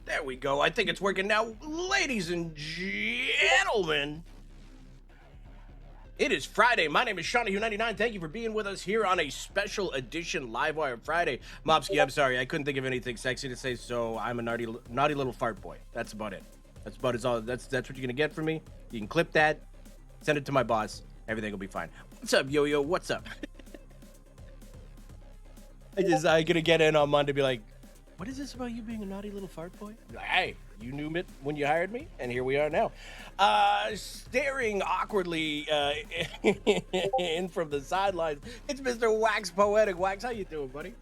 There we go. I think it's working now. Ladies and gentlemen, it is Friday. My name is Shawnee99. Thank you for being with us here on a special edition Livewire Friday. Mopsky, I'm sorry. I couldn't think of anything sexy to say, so I'm a naughty little fart boy. That's about it. That's about it. That's what you're going to get from me. You can clip that, send it to my boss. Everything will be fine. What's up, Yo-Yo? What's up? I'm going to get in on Monday and be like, what is this about you being a naughty little fart boy? Like, hey, you knew it when you hired me, and here we are now. Staring awkwardly in from the sidelines, it's Mr. Wax Poetic. Wax, how you doing, buddy?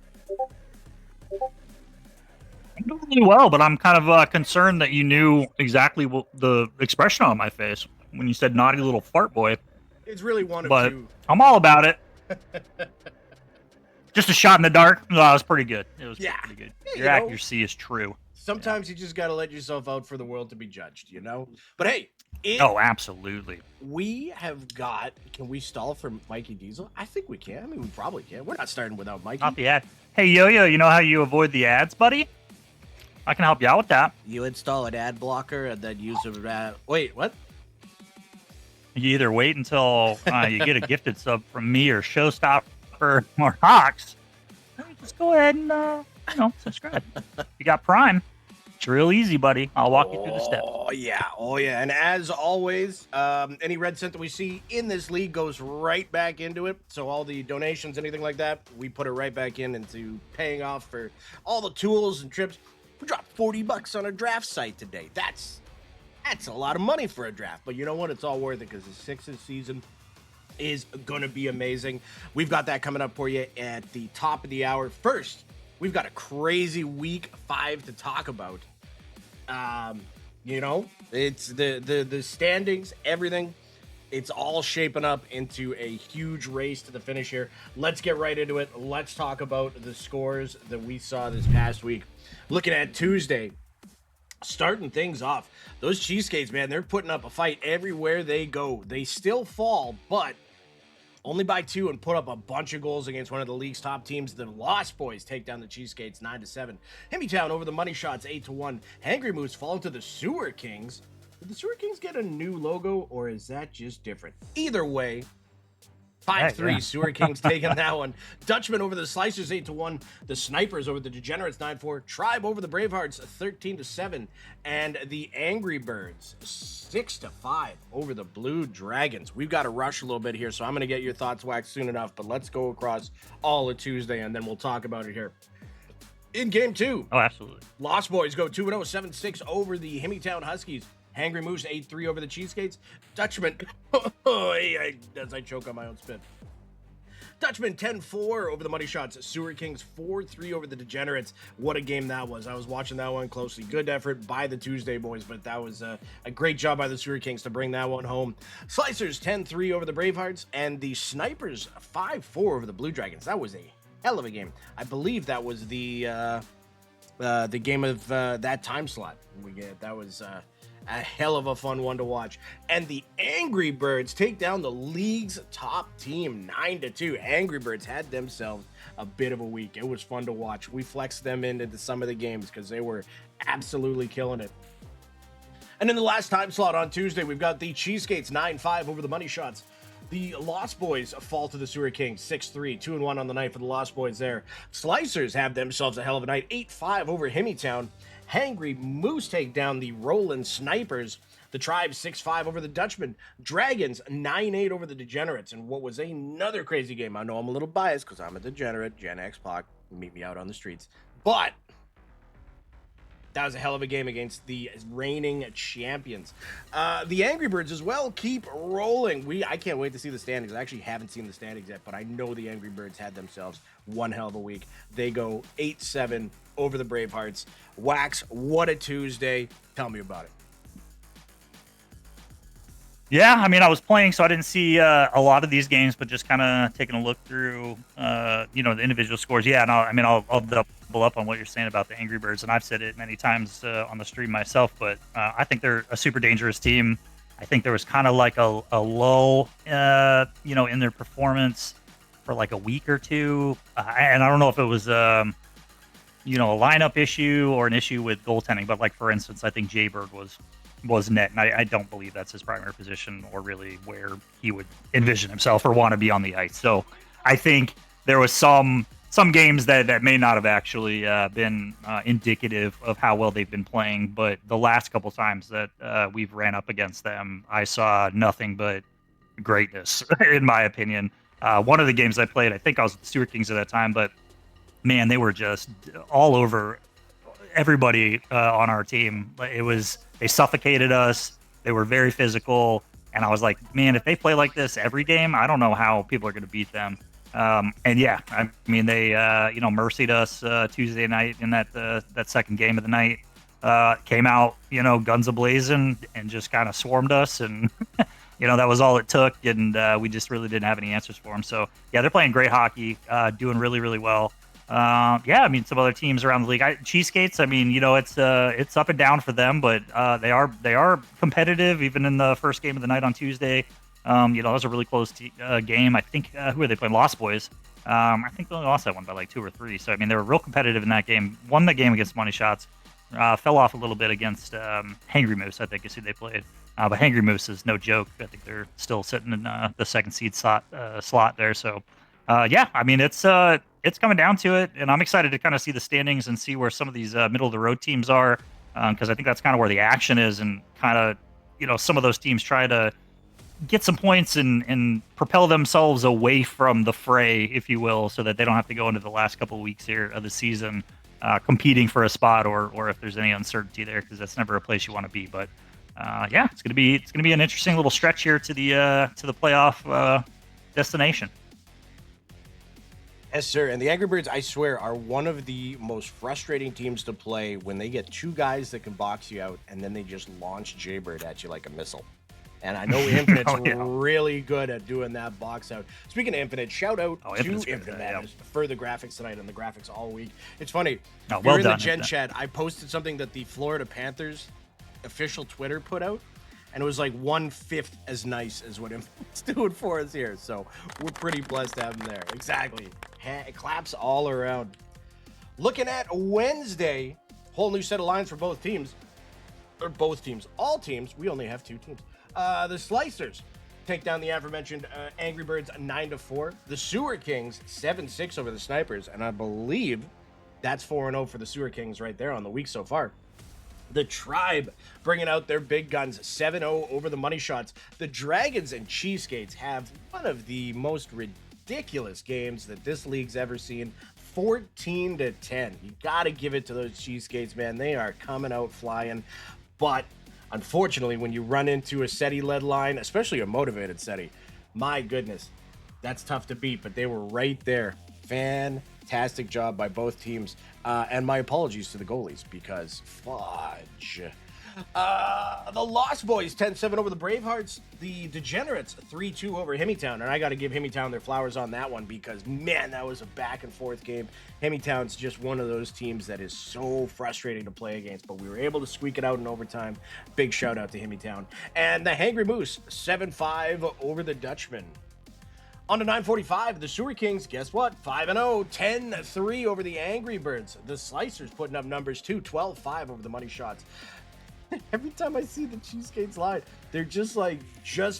I'm doing really well, but I'm kind of concerned that you knew exactly what the expression on my face when you said naughty little fart boy. It's really one of but two. I'm all about it. Just a shot in the dark. No, it was pretty good. It was pretty good. Yeah, Your accuracy is true. Sometimes you just got to let yourself out for the world to be judged, you know? But hey. Oh, absolutely. We have got... Can we stall for Mikey Diesel? I think we can. I mean, we probably can. We're not starting without Mikey. Not the ad. Hey, Yo-Yo, you know how you avoid the ads, buddy? I can help you out with that. You install an ad blocker and then use a... Wait, what? You either wait until you get a gifted sub from me or Showstopper or Hawks, or you just go ahead and subscribe. You got Prime. It's real easy, buddy. I'll walk you through the steps. Oh yeah. And as always, any red cent that we see in this league goes right back into it. So all the donations, anything like that, we put it right back into paying off for all the tools and trips. We dropped $40 on a draft site today. That's a lot of money for a draft, but you know what? It's all worth it because the Sixers season is going to be amazing. We've got that coming up for you at the top of the hour. First, we've got a crazy week 5 to talk about. It's the standings, everything. It's all shaping up into a huge race to the finish here. Let's get right into it. Let's talk about the scores that we saw this past week. Looking at Tuesday, starting things off, those Cheesecakes, man, they're putting up a fight everywhere they go. They still fall, but only by 2 and put up a bunch of goals against one of the league's top teams. The Lost Boys take down the Cheesecakes 9-7. Hemmytown over the Money Shots 8-1. Hangry Moose fall to the Sewer Kings. Did the Sewer Kings get a new logo, or is that just different? Either way, 5-3, yeah. Sewer Kings taking that one. Dutchman over the Slicers 8-1. The Snipers over the Degenerates 9-4. Tribe over the Bravehearts 13-7. And the Angry Birds 6-5 over the Blue Dragons. We've got to rush a little bit here, so I'm going to get your thoughts waxed soon enough, but let's go across all of Tuesday, and then we'll talk about it here. In Game 2. Oh, absolutely. Lost Boys go 2-0, 7-6 over the Hemmytown Huskies. Hangry Moose 8-3 over the Cheesecakes. Dutchman, as I choke on my own spit. Dutchman 10-4 over the Muddy Shots. Sewer Kings 4-3 over the Degenerates. What a game that was. I was watching that one closely. Good effort by the Tuesday boys, but that was a great job by the Sewer Kings to bring that one home. Slicers 10-3 over the Bravehearts, and the Snipers 5-4 over the Blue Dragons. That was a hell of a game. I believe that was the game of that time slot. That was A hell of a fun one to watch. And the Angry Birds take down the league's top team 9-2. Angry Birds had themselves a bit of a week. It was fun to watch. We flexed them into some of the games because they were absolutely killing it. And in the last time slot on Tuesday, we've got the Cheesegates 9-5 over the Money Shots. The Lost Boys fall to the Sewer Kings 6-3, 2-1 on the night for the Lost Boys there. Slicers have themselves a hell of a night, 8-5 over Hemmytown. Hangry Moose take down the Rollin' Snipers. The Tribe 6-5 over the Dutchmen. Dragons 9-8 over the Degenerates. And what was another crazy game. I know I'm a little biased because I'm a degenerate, Gen X Pac. Meet me out on the streets. But that was a hell of a game against the reigning champions. The Angry Birds as well keep rolling. I can't wait to see the standings. I actually haven't seen the standings yet, but I know the Angry Birds had themselves one hell of a week. They go 8-7 over the Bravehearts. Wax, what a Tuesday. Tell me about it. Yeah, I mean, I was playing, so I didn't see a lot of these games, but just kind of taking a look through, the individual scores. Yeah, and I'll double up on what you're saying about the Angry Birds, and I've said it many times on the stream myself, but I think they're a super dangerous team. I think there was kind of like a lull, in their performance for like a week or two, and I don't know if it was, a lineup issue or an issue with goaltending, but like, for instance, I think Jaybird was net, and I don't believe that's his primary position or really where he would envision himself or want to be on the ice. So I think there was some games that may not have actually been indicative of how well they've been playing, but the last couple times that we've ran up against them, I saw nothing but greatness, in my opinion. One of the games I played, I think I was with the Stewart Kings at that time, but man, they were just all over everybody on our team. They suffocated us. They were very physical, and I was like, man, if they play like this every game, I don't know how people are going to beat them. And yeah, I mean, they mercied us Tuesday night in that second game of the night. Came out, guns a-blazing and just kind of swarmed us, and that was all it took, and we just really didn't have any answers for them. So yeah, they're playing great hockey, doing really, really well. I mean, some other teams around the league. Cheesegates, I mean, it's up and down for them, but they are competitive even in the first game of the night on Tuesday. That was a really close game. I think who are they playing? Lost Boys. I think they only lost that one by like 2 or 3. So I mean, they were real competitive in that game. Won the game against Money Shots. Fell off a little bit against Hangry Moose, I think is who they played. But Hangry Moose is no joke. I think they're still sitting in the second seed slot there. So I mean, it's coming down to it, and I'm excited to kind of see the standings and see where some of these middle of the road teams are, because I think that's kind of where the action is, and kind of some of those teams try to get some points and propel themselves away from the fray, if you will, so that they don't have to go into the last couple of weeks here of the season competing for a spot, or if there's any uncertainty there, because that's never a place you want to be. But it's gonna be an interesting little stretch here to the playoff destination. Yes, sir. And the Angry Birds, I swear, are one of the most frustrating teams to play when they get two guys that can box you out, and then they just launch Jaybird at you like a missile. And I know Infinite's really good at doing that box out. Speaking of Infinite, shout out to Infinite man for the graphics tonight and the graphics all week. It's funny. Oh, well in done, the Gen Chat, I posted something that the Florida Panthers official Twitter put out, and it was like 1/5 as nice as what Infinite's doing for us here. So we're pretty blessed to have them there. Exactly. Claps all around. Looking at Wednesday, whole new set of lines for both teams. Or both teams. All teams. We only have 2 teams. The Slicers take down the aforementioned Angry Birds 9-4. The Sewer Kings 7-6 over the Snipers, and I believe that's 4-0 for the Sewer Kings right there on the week so far. The Tribe bringing out their big guns 7-0 over the Money Shots. The Dragons and Cheesegates have one of the most ridiculous games that this league's ever seen. 14-10. You gotta give it to those Cheesegates, man. They are coming out flying, but unfortunately, when you run into a SETI-led line, especially a motivated SETI, my goodness, that's tough to beat, but they were right there. Fantastic job by both teams. And my apologies to the goalies, because fudge. The Lost Boys 10-7 over the Bravehearts. The Degenerates 3-2 over Hemmytown. And I got to give Hemmytown their flowers on that one because, man, that was a back and forth game. Hemmytown's just one of those teams that is so frustrating to play against, but we were able to squeak it out in overtime. Big shout out to Hemmytown. And the Hangry Moose 7-5 over the Dutchman. On to 9:45, the Sewer Kings, guess what? 5-0, 10-3 over the Angry Birds. The Slicers putting up numbers too, 12-5 over the Money Shots. Every time I see the Cheesecakes line, they're just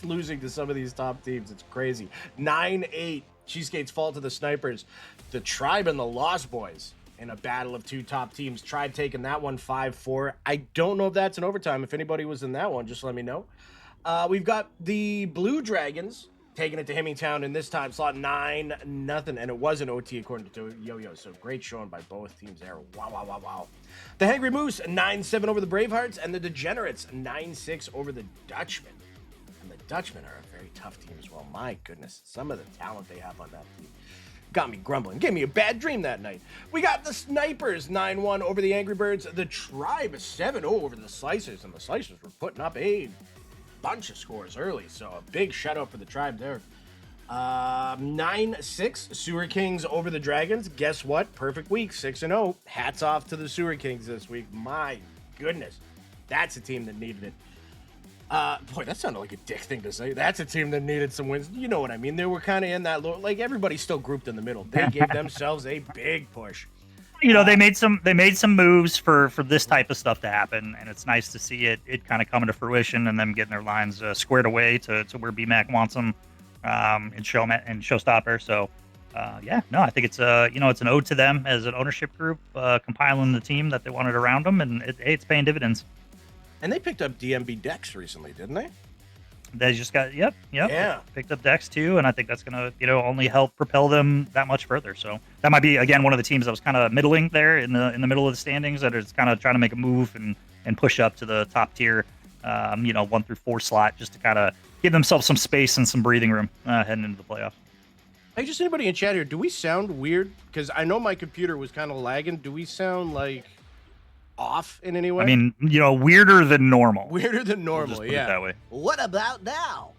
losing to some of these top teams. It's crazy. 9-8, Cheesecakes fall to the Snipers. The Tribe and the Lost Boys in a battle of two top teams. Tribe taking that one 5-4. I don't know if that's an overtime. If anybody was in that one, just let me know. We've got the Blue Dragons taking it to Hemmytown in this time slot 9-0, and it was an OT according to Yo-Yo, so great showing by both teams there. Wow. The Hangry Moose 9-7 over the Bravehearts, and the Degenerates 9-6 over the Dutchmen. And the Dutchmen are a very tough team as well. My goodness, some of the talent they have on that team got me grumbling. Gave me a bad dream that night. We got the Snipers 9-1 over the Angry Birds. The Tribe 7-0 over the Slicers, and the Slicers were putting up a bunch of scores early, so a big shout out for the Tribe there. 9-6 Sewer Kings over the Dragons. Guess what? Perfect week, 6-0. Hats off to the Sewer Kings this week. My goodness, that's a team that needed it. Boy, that sounded like a dick thing to say. That's a team that needed some wins. You know what I mean? They were kind of in that low, like everybody's still grouped in the middle. They gave themselves a big push. You know, they made some moves for this type of stuff to happen, and it's nice to see it kind of coming to fruition and them getting their lines squared away to where BMAC wants them in Showstopper. So I think it's it's an ode to them as an ownership group compiling the team that they wanted around them, and it's paying dividends. And they picked up DMB Dex recently, didn't they? They just got picked up Dex too, and I think that's gonna only help propel them that much further. So that might be again one of the teams that was kind of middling there in the middle of the standings that is kind of trying to make a move and push up to the top tier, 1 through 4 slot, just to kind of give themselves some space and some breathing room heading into the playoffs. Hey, just anybody in chat here, do we sound weird? Because I know my computer was kind of lagging. Do we sound like off in any way? I mean, weirder than normal. Weirder than normal, we'll just put it that way. What about now?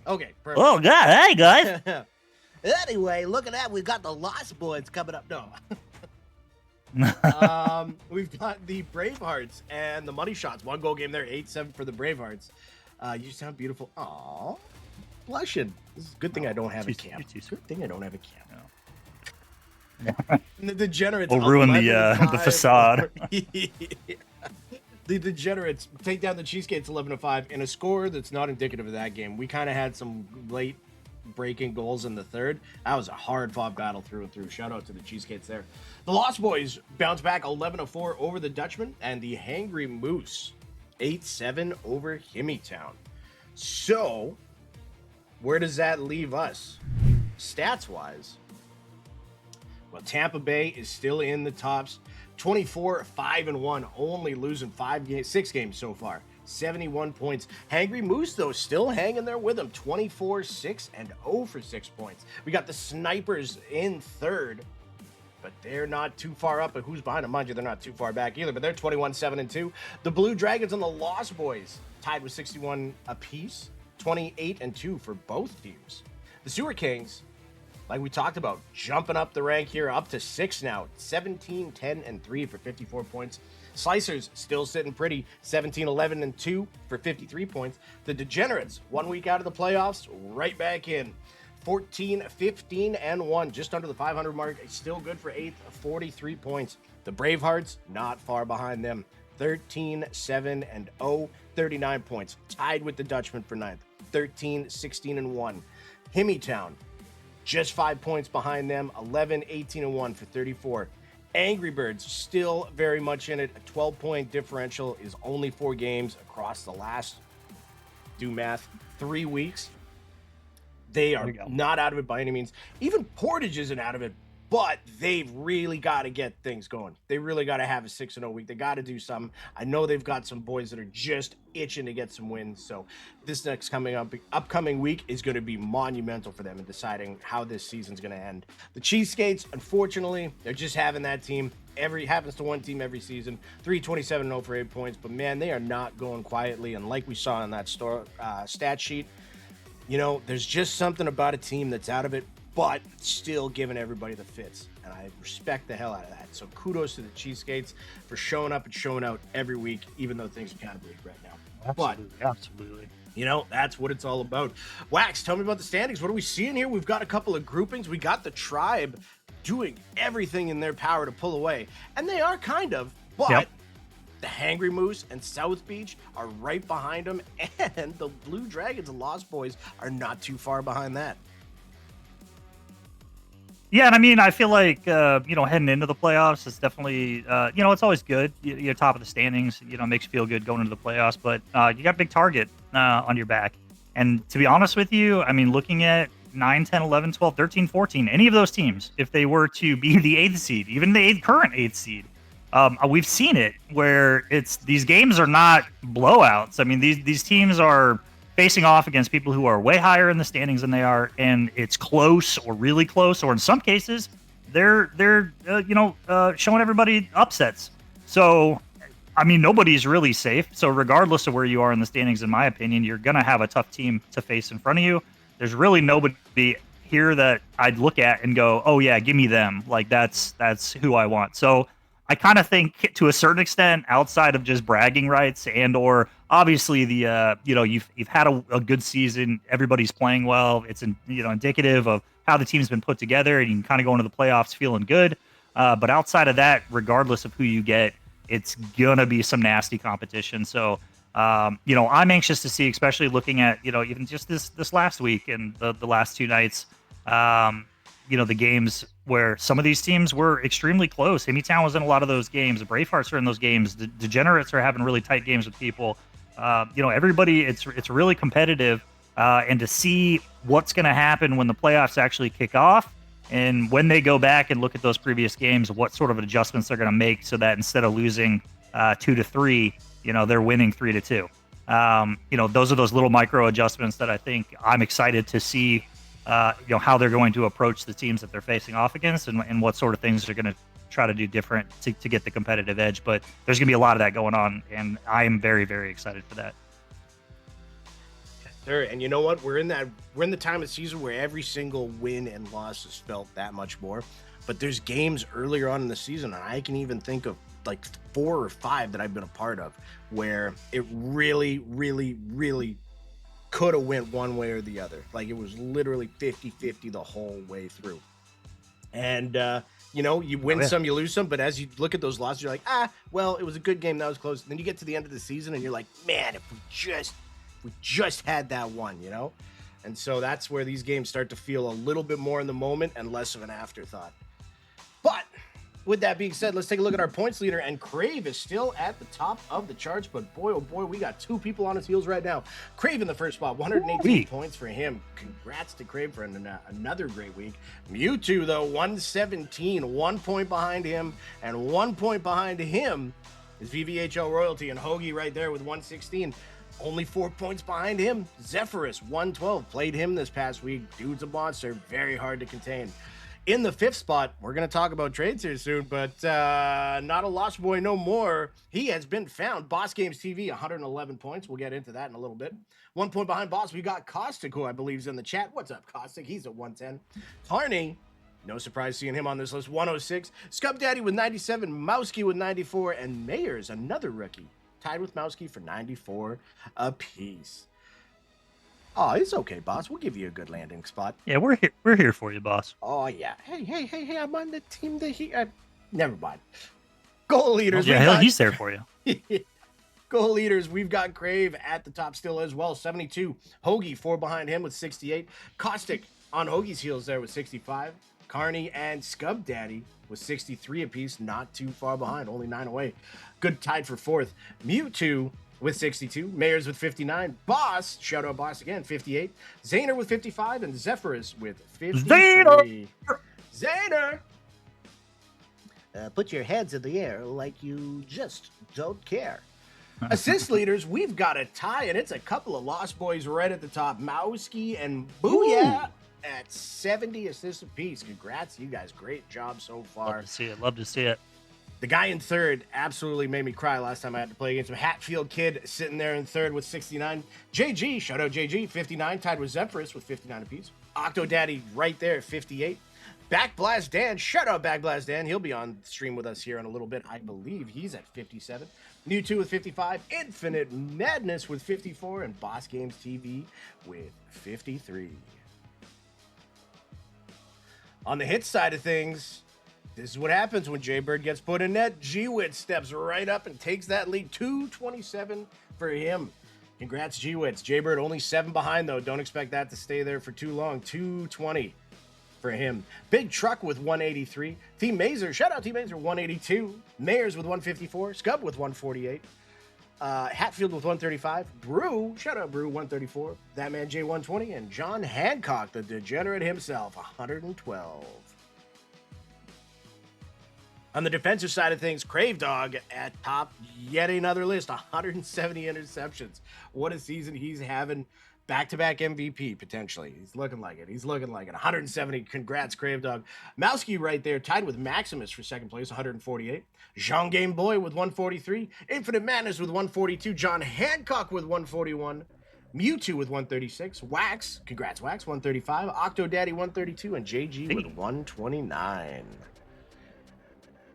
Okay, perfect. Oh, God. Hey, guys. Anyway, look at that. We've got the Lost Boys coming up. No. We've got the Bravehearts and the Money Shots. 1-goal game there, 8-7 for the Bravehearts. You sound beautiful. Aw, blushing. This is a good thing I don't have a cam. Good thing I don't have a cam. The Degenerates will ruin the facade. The Degenerates take down the Cheesecakes 11-5 in a score that's not indicative of that game. We kind of had some late breaking goals in the third. That was a hard fought battle through and through. Shout out to the Cheesecakes there. The Lost Boys bounce back 11-4 over the Dutchman, and the Hangry Moose 8-7 over Hemmytown. So where does that leave us stats wise? Well, Tampa Bay is still in the tops, 24-5-1, only losing 6 games so far, 71 points. Hangry Moose, though, still hanging there with them, 24-6-0 for 6 points. We got the Snipers in third, but they're not too far up. But who's behind them? Mind you, they're not too far back either, but they're 21-7-2. The Blue Dragons and the Lost Boys tied with 61 apiece, 28-2 for both teams. The Sewer Kings, like we talked about, jumping up the rank here, up to 6 now. 17-10-3 for 54 points. Slicers still sitting pretty, 17-11-2 for 53 points. The Degenerates, 1 week out of the playoffs, right back in. 14-15-1, just under the 500 mark. Still good for 8th, 43 points. The Bravehearts, not far behind them. 13-7-0, 39 points. Tied with the Dutchman for 9th. 13-16-1. Hemmytown, just 5 points behind them, 11-18-1 for 34. Angry Birds still very much in it. A 12-point differential is only 4 games across the last, do math, 3 weeks. They are not out of it by any means. Even Portage isn't out of it, but they've really got to get things going. They really got to have a 6-0 week. They got to do something. I know they've got some boys that are just itching to get some wins. So this next upcoming week is going to be monumental for them in deciding how this season's going to end. The Cheesecakes, unfortunately, they're just having that team. happens to one team every season. 327-0 for 8 points, but man, they are not going quietly. And like we saw in that stat sheet, you know, there's just something about a team that's out of it, but still giving everybody the fits. And I respect the hell out of that. So kudos to the Cheesegates for showing up and showing out every week, even though things are kind of bleak right now. Absolutely. You know, that's what it's all about. Wax, tell me about the standings. What are we seeing here? We've got a couple of groupings. We got the Tribe doing everything in their power to pull away. And they are kind of, but the Hangry Moose and South Beach are right behind them. And the Blue Dragons and Lost Boys are not too far behind that. Yeah, and I mean, I feel like, heading into the playoffs, it's definitely, it's always good. You're top of the standings, makes you feel good going into the playoffs, but you got a big target on your back. And to be honest with you, I mean, looking at 9, 10, 11, 12, 13, 14, any of those teams, if they were to be the 8th seed, even the current 8th seed, we've seen it where these games are not blowouts. I mean, these teams are facing off against people who are way higher in the standings than they are, and it's close or really close, or in some cases, they're showing everybody upsets. So, I mean, nobody's really safe. So regardless of where you are in the standings, in my opinion, you're going to have a tough team to face in front of you. There's really nobody here that I'd look at and go, oh yeah, give me them. Like that's who I want. So I kind of think to a certain extent, outside of just bragging rights and or obviously the you've had a good season, everybody's playing well. It's indicative of how the team's been put together, and you can kind of go into the playoffs feeling good. But outside of that, regardless of who you get, it's gonna be some nasty competition. So I'm anxious to see, especially looking at even just this last week and the last 2 nights. The games where some of these teams were extremely close. Town was in a lot of those games. The Bravehearts are in those games. The Degenerates are having really tight games with people. Everybody, it's really competitive. And to see what's going to happen when the playoffs actually kick off, and when they go back and look at those previous games, what sort of adjustments they're going to make so that instead of losing 2-3, they're winning 3-2. Those are those little micro adjustments that I think I'm excited to see. How they're going to approach the teams that they're facing off against, and what sort of things they're going to try to do different to get the competitive edge. But there's going to be a lot of that going on, and I am very, very excited for that. Sure, and you know what? We're in the time of season where every single win and loss is felt that much more. But there's games earlier on in the season, and I can even think of like 4 or 5 that I've been a part of, where it really, really, really could have went one way or the other. Like it was literally 50-50 the whole way through. And you win some, you lose some, but as you look at those losses, you're like, well, it was a good game, that was close. And then you get to the end of the season and you're like, man, if we just had that one, And so that's where these games start to feel a little bit more in the moment and less of an afterthought. But with that being said, let's take a look at our points leader, and Crave is still at the top of the charts, but boy, oh boy, we got 2 people on his heels right now. Crave in the first spot, 118 points for him. Congrats to Crave for another great week. Mewtwo, though, 117, 1 point behind him, and 1 point behind him is VVHL Royalty, and Hoagie right there with 116. Only 4 points behind him. Zephyrus, 112, played him this past week. Dude's a monster, very hard to contain. In the 5th spot, we're going to talk about trades here soon, but not a Lost Boy no more. He has been found. Boss Games TV, 111 points. We'll get into that in a little bit. 1 point behind Boss, we got Caustic, who I believe is in the chat. What's up, Caustic? He's at 110. Carney, no surprise seeing him on this list, 106. Scub Daddy with 97. Mowski with 94. And Mayers, another rookie, tied with Mowski for 94 apiece. Oh, it's okay, boss. We'll give you a good landing spot. Yeah, we're here for you, boss. Oh, yeah. Hey, I'm on the team that never mind. Goal leaders. He's there for you. Goal leaders, we've got Crave at the top still as well, 72. Hoagie, 4 behind him with 68. Caustic on Hoagie's heels there with 65. Carney and Scub Daddy with 63 apiece, not too far behind, only 9 away. Good tied for 4th. Mewtwo with 62, Mayers with 59, Boss, shout out Boss again, 58, Zaner with 55, and Zephyrus with 53. Zaner! Put your heads in the air like you just don't care. Assist leaders, we've got a tie, and it's a couple of Lost Boys right at the top. Mowski and Booyah at 70 assists apiece. Congrats, you guys. Great job so far. Love to see it. The guy in third absolutely made me cry last time I had to play against him. Hatfield Kid sitting there in third with 69. JG, shout out JG, 59, tied with Zephyrus with 59 apiece. Octo Daddy right there at 58. Backblast Dan, shout out Backblast Dan. He'll be on stream with us here in a little bit. I believe he's at 57. Mewtwo with 55. Infinite Madness with 54. And Boss Games TV with 53. On the hit side of things, this is what happens when Jaybird gets put in net. G-Wit steps right up and takes that lead. 227 for him. Congrats, G-Wits. Jaybird only 7 behind, though. Don't expect that to stay there for too long. 220 for him. Big Truck with 183. Team Mazer, shout out Team Mazer, 182. Mayers with 154. Scub with 148. Hatfield with 135. Brew, shout out Brew, 134. That Man J 120. And John Hancock, the degenerate himself, 112. On the defensive side of things, Crave Dog at top, yet another list, 170 interceptions. What a season he's having. Back-to-back MVP, potentially. He's looking like it. 170. Congrats, Crave Dog. Mowski right there, tied with Maximus for second place, 148. Jean Game Boy with 143. Infinite Madness with 142. John Hancock with 141. Mewtwo with 136. Wax, congrats, Wax, 135. Octo Daddy, 132. And JG with 129.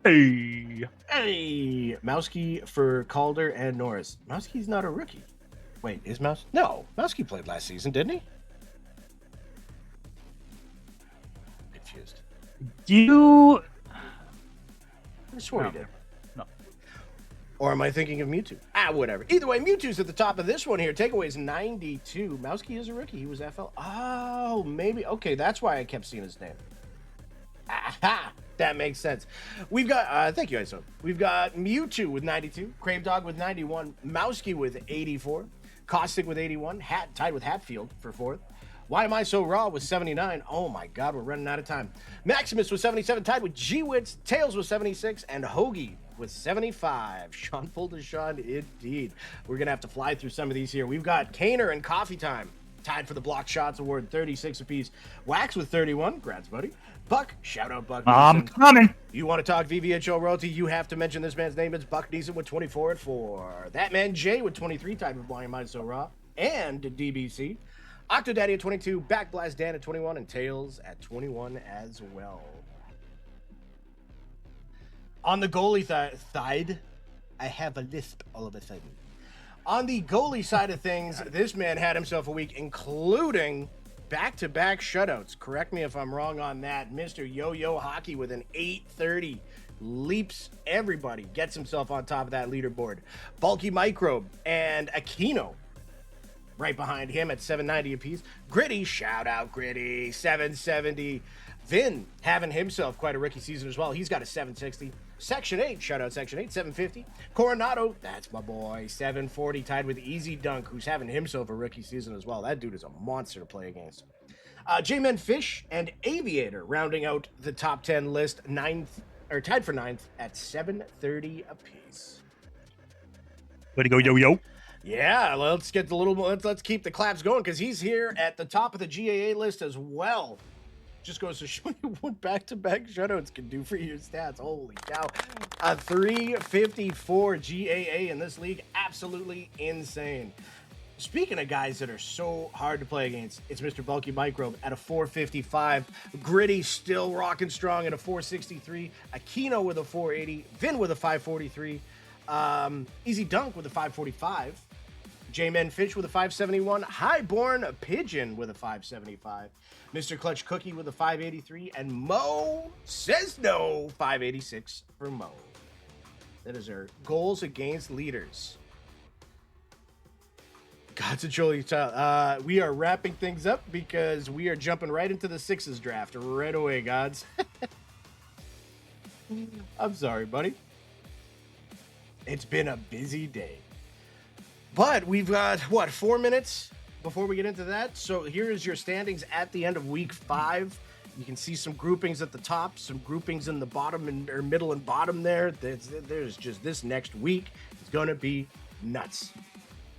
Hey, Mowski for Calder and Norris. Mowski's not a rookie. Wait, is Mouse? No, Mowski played last season, didn't he? Confused. I swore he did. No. Or am I thinking of Mewtwo? Whatever. Either way, Mewtwo's at the top of this one here. Takeaways 92. Mowski is a rookie. He was FL. Oh, maybe. Okay, that's why I kept seeing his name. Aha! That makes sense. We've got, thank you, ISO. We've got Mewtwo with 92, Crave Dog with 91, Mowski with 84, Caustic with 81, tied with Hatfield for fourth. Why Am I So Raw with 79. Oh my God, we're running out of time. Maximus with 77, tied with G-Wits, Tails with 76, and Hoagie with 75. Sean Full to Sean, indeed. We're going to have to fly through some of these here. We've got Kaner and Coffee Time, tied for the Block Shots Award, 36 apiece. Wax with 31, congrats, buddy. Buck, shout out Buck. I'm coming. You want to talk VVHL royalty, you have to mention this man's name. It's Buck Neeson with 24 at 4. That Man Jay with 23, tied with Why Am I So Raw, and DBC. Octo Daddy at 22, Backblast Dan at 21, and Tails at 21 as well. On the goalie side, I have a lisp all of a sudden. On the goalie side of things, this man had himself a week, including back-to-back shutouts. Correct me if I'm wrong on that. Mr. Yo-Yo Hockey with an 830 leaps everybody, gets himself on top of that leaderboard. Bulky Microbe and Aquino right behind him at 790 apiece. Gritty, shout out Gritty, 770. Vin having himself quite a rookie season as well. He's got a 760. Section 8, shout out Section 8, 750. Coronado, that's my boy, 740, tied with Easy Dunk, who's having himself a rookie season as well. That dude is a monster to play against. J-Men Fish and Aviator rounding out the top 10 list, tied for 9th at 730 apiece. Way to go, Yo-Yo. Yeah, let's get the let's keep the claps going, because he's here at the top of the GAA list as well. Just goes to show you what back-to-back shutouts can do for your stats. Holy cow. A 354 GAA in this league. Absolutely insane. Speaking of guys that are so hard to play against, it's Mr. Bulky Microbe at a 455. Gritty still rocking strong at a 463. Aquino with a 480. Vin with a 543. Easy Dunk with a 545. J-Men Fish with a 571. Highborn Pigeon with a 575. Mr. Clutch Cookie with a 583. And Mo Says No, 586 for Mo. That is our goals against leaders. God's a Jolie child. We are wrapping things up because we are jumping right into the Sixes draft right away, Gods. I'm sorry, buddy. It's been a busy day. But we've got, 4 minutes before we get into that? So here is your standings at the end of week 5. You can see some groupings at the top, some groupings in the bottom or middle and bottom there. There's just this next week. It's going to be nuts.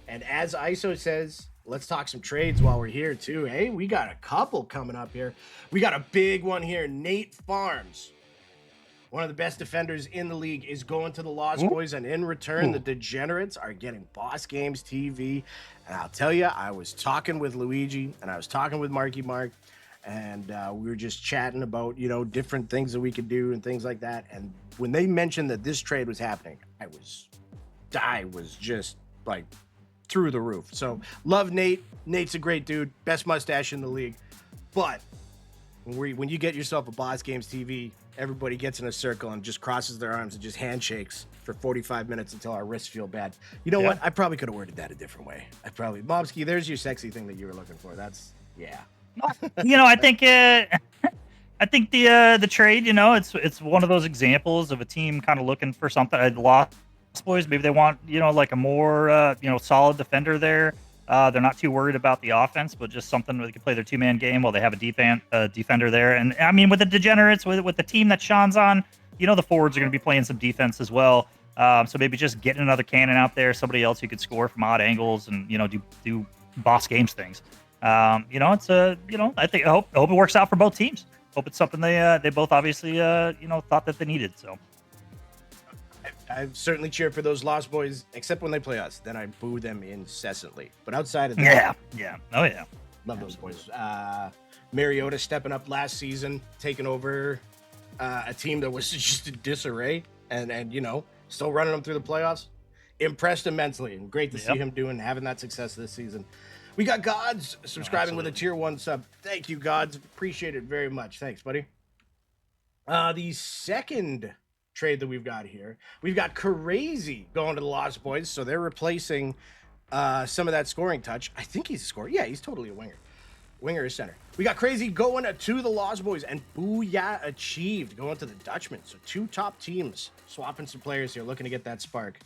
And as ISO says, let's talk some trades while we're here too. Hey, we got a couple coming up here. We got a big one here. Nate Farms one of the best defenders in the league, is going to the Lost Boys, and in return, the Degenerates are getting Boss Games TV. And I'll tell you, I was talking with Luigi, and I was talking with Marky Mark, and we were just chatting about, you know, different things that we could do and things like that. And when they mentioned that this trade was happening, I was just like through the roof. So love Nate. Nate's a great dude, best mustache in the league. But when you get yourself a Boss Games TV, everybody gets in a circle and just crosses their arms and just handshakes for 45 minutes until our wrists feel bad. You know what? I probably could have worded that a different way. Mobsky, there's your sexy thing that you were looking for. You know, I think the trade, you know, it's one of those examples of a team kind of looking for something. The Lost Boys, maybe they want, you know, like a more you know, solid defender there. They're not too worried about the offense, but just something where they can play their two-man game while they have a defender there. And I mean, with the Degenerates, with the team that Sean's on, you know, the forwards are going to be playing some defense as well. So maybe just getting another cannon out there, somebody else who could score from odd angles and, you know, do Boss Games things. You know, it's you know, I hope it works out for both teams. Hope it's something they both obviously you know, thought that they needed. So I certainly cheer for those Lost Boys, except when they play us. Then I boo them incessantly. But outside of that, love those boys. Mariota stepping up last season, taking over a team that was just in disarray, and you know, still running them through the playoffs. Impressed immensely, and great to see him having that success this season. We got Gods subscribing with a tier 1 sub. Thank you, Gods. Appreciate it very much. Thanks, buddy. The second trade that we've got here, we've got Crazy going to the Lost Boys, so they're replacing some of that scoring touch. I think he's a scorer. Yeah, he's totally a winger. Winger is center. We got Crazy going to the Lost Boys, and Booyah achieved going to the Dutchman. So 2 top teams swapping some players here, looking to get that spark.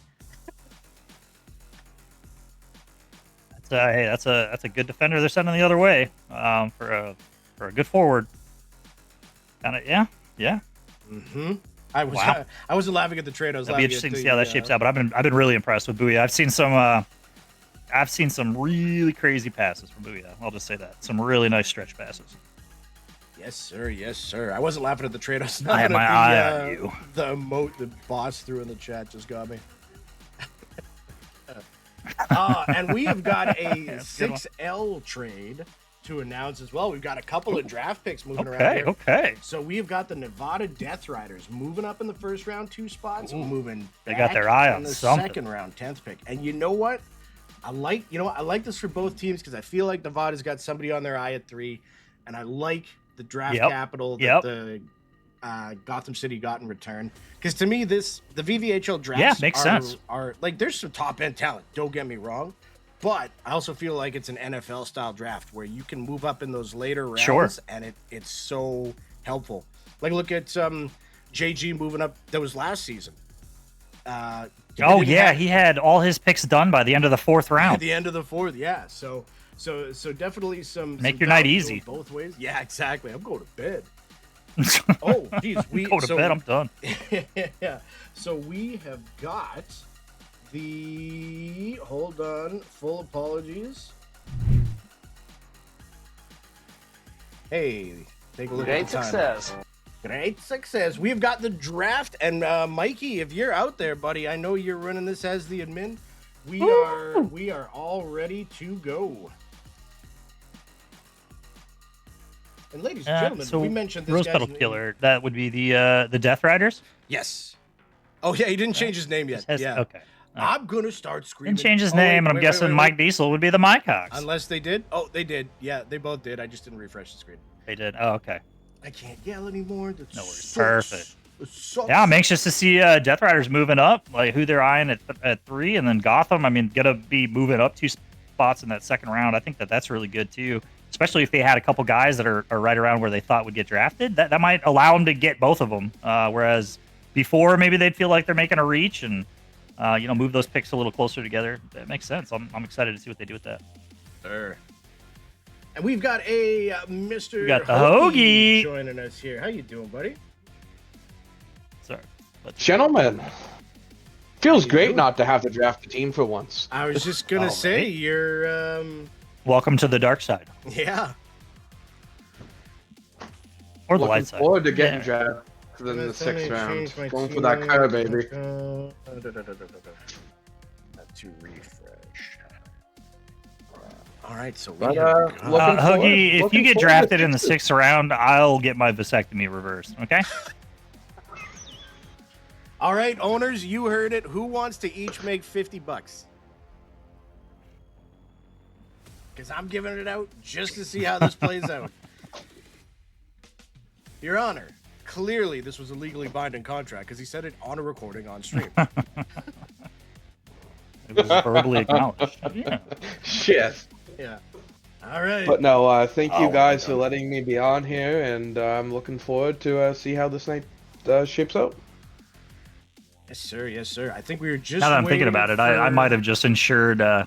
Hey, that's a good defender they're sending the other way for a good forward. Kind of, yeah. Mm-hmm. I wasn't laughing at the trade. I was It'll be interesting to see how that shapes out. But I've been really impressed with Booyah. I've seen some really crazy passes from Booyah. I'll just say that, some really nice stretch passes. Yes, sir. Yes, sir. I wasn't laughing at the trade. I had my eye on you. The emote the boss threw in the chat just got me. And we have got a 6L trade to announce as well. We've got a couple of draft picks moving around here. Okay. So we have got the Nevada Death Riders moving up in the first round 2 spots, moving they got their eye on the something. Second round 10th pick. And you know what? I like this for both teams because I feel like Nevada's got somebody on their eye at 3, and I like the draft capital that the Gotham City got in return. Because to me, the VVHL drafts makes sense. Are like, there's some top end talent. Don't get me wrong, but I also feel like it's an NFL style draft where you can move up in those later rounds, and it's so helpful. Like look at JG moving up. That was last season. He had all his picks done by the end of the 4th round. At the end of the 4th, yeah. So definitely make your night easy both ways. Yeah, exactly. I'm going to bed. Oh, geez, go to bed. I'm done. Yeah. So we have got the. Hold on. Full apologies. Hey, take a look at the time. Success. Great success. We've got the draft, and Mikey, if you're out there, buddy, I know you're running this as the admin. We are all ready to go. And ladies and gentlemen, so we mentioned this Rose guy's Petal name. Killer. That would be the Death Riders. Yes. Oh yeah, he didn't change his name yet. Yeah. Okay. I'm gonna start screaming. Didn't change his name, and I'm guessing Mike Diesel would be the Mike Hawks. Unless they did. Oh, they did. Yeah, they both did. I just didn't refresh the screen. They did. Oh, okay. I can't yell anymore. That's no worries. Perfect. Yeah, I'm anxious to see Death Riders moving up, like who they're eyeing at 3, and then Gotham. I mean, gonna be moving up 2 spots in that second round. I think that's really good too, especially if they had a couple guys that are right around where they thought would get drafted. That might allow them to get both of them. Whereas before, maybe they'd feel like they're making a reach and move those picks a little closer together. That makes sense. I'm excited to see what they do with that. Sure. And we've got a Mr. We got the Hoagie joining us here. How you doing, buddy? Sorry. Gentlemen, feels great not to have to draft a team for once. I was just gonna say right. You're welcome to the dark side. Yeah. Or the Looking light side. forward to getting drafted. than the That's only 6th round. changed my Going for that teammate. car, baby. To refresh. All right, so we But, have looking got- forward- Huggy, if looking you get forward to drafted in the sixes. 6th round, I'll get my vasectomy reversed. Okay. All right, owners, you heard it. Who wants to each make $50? Because I'm giving it out just to see how this plays out. Your Honor, clearly this was a legally binding contract because he said it on a recording on stream. It was verbally acknowledged. Yeah. Shit. Yeah. All right. But no, thank you Oh, guys my for God. letting me be on here, and I'm looking forward to see how this night shapes out. Yes, sir. Yes, sir. I think we were just. Now that I'm thinking waiting about it, I for- might have just insured. I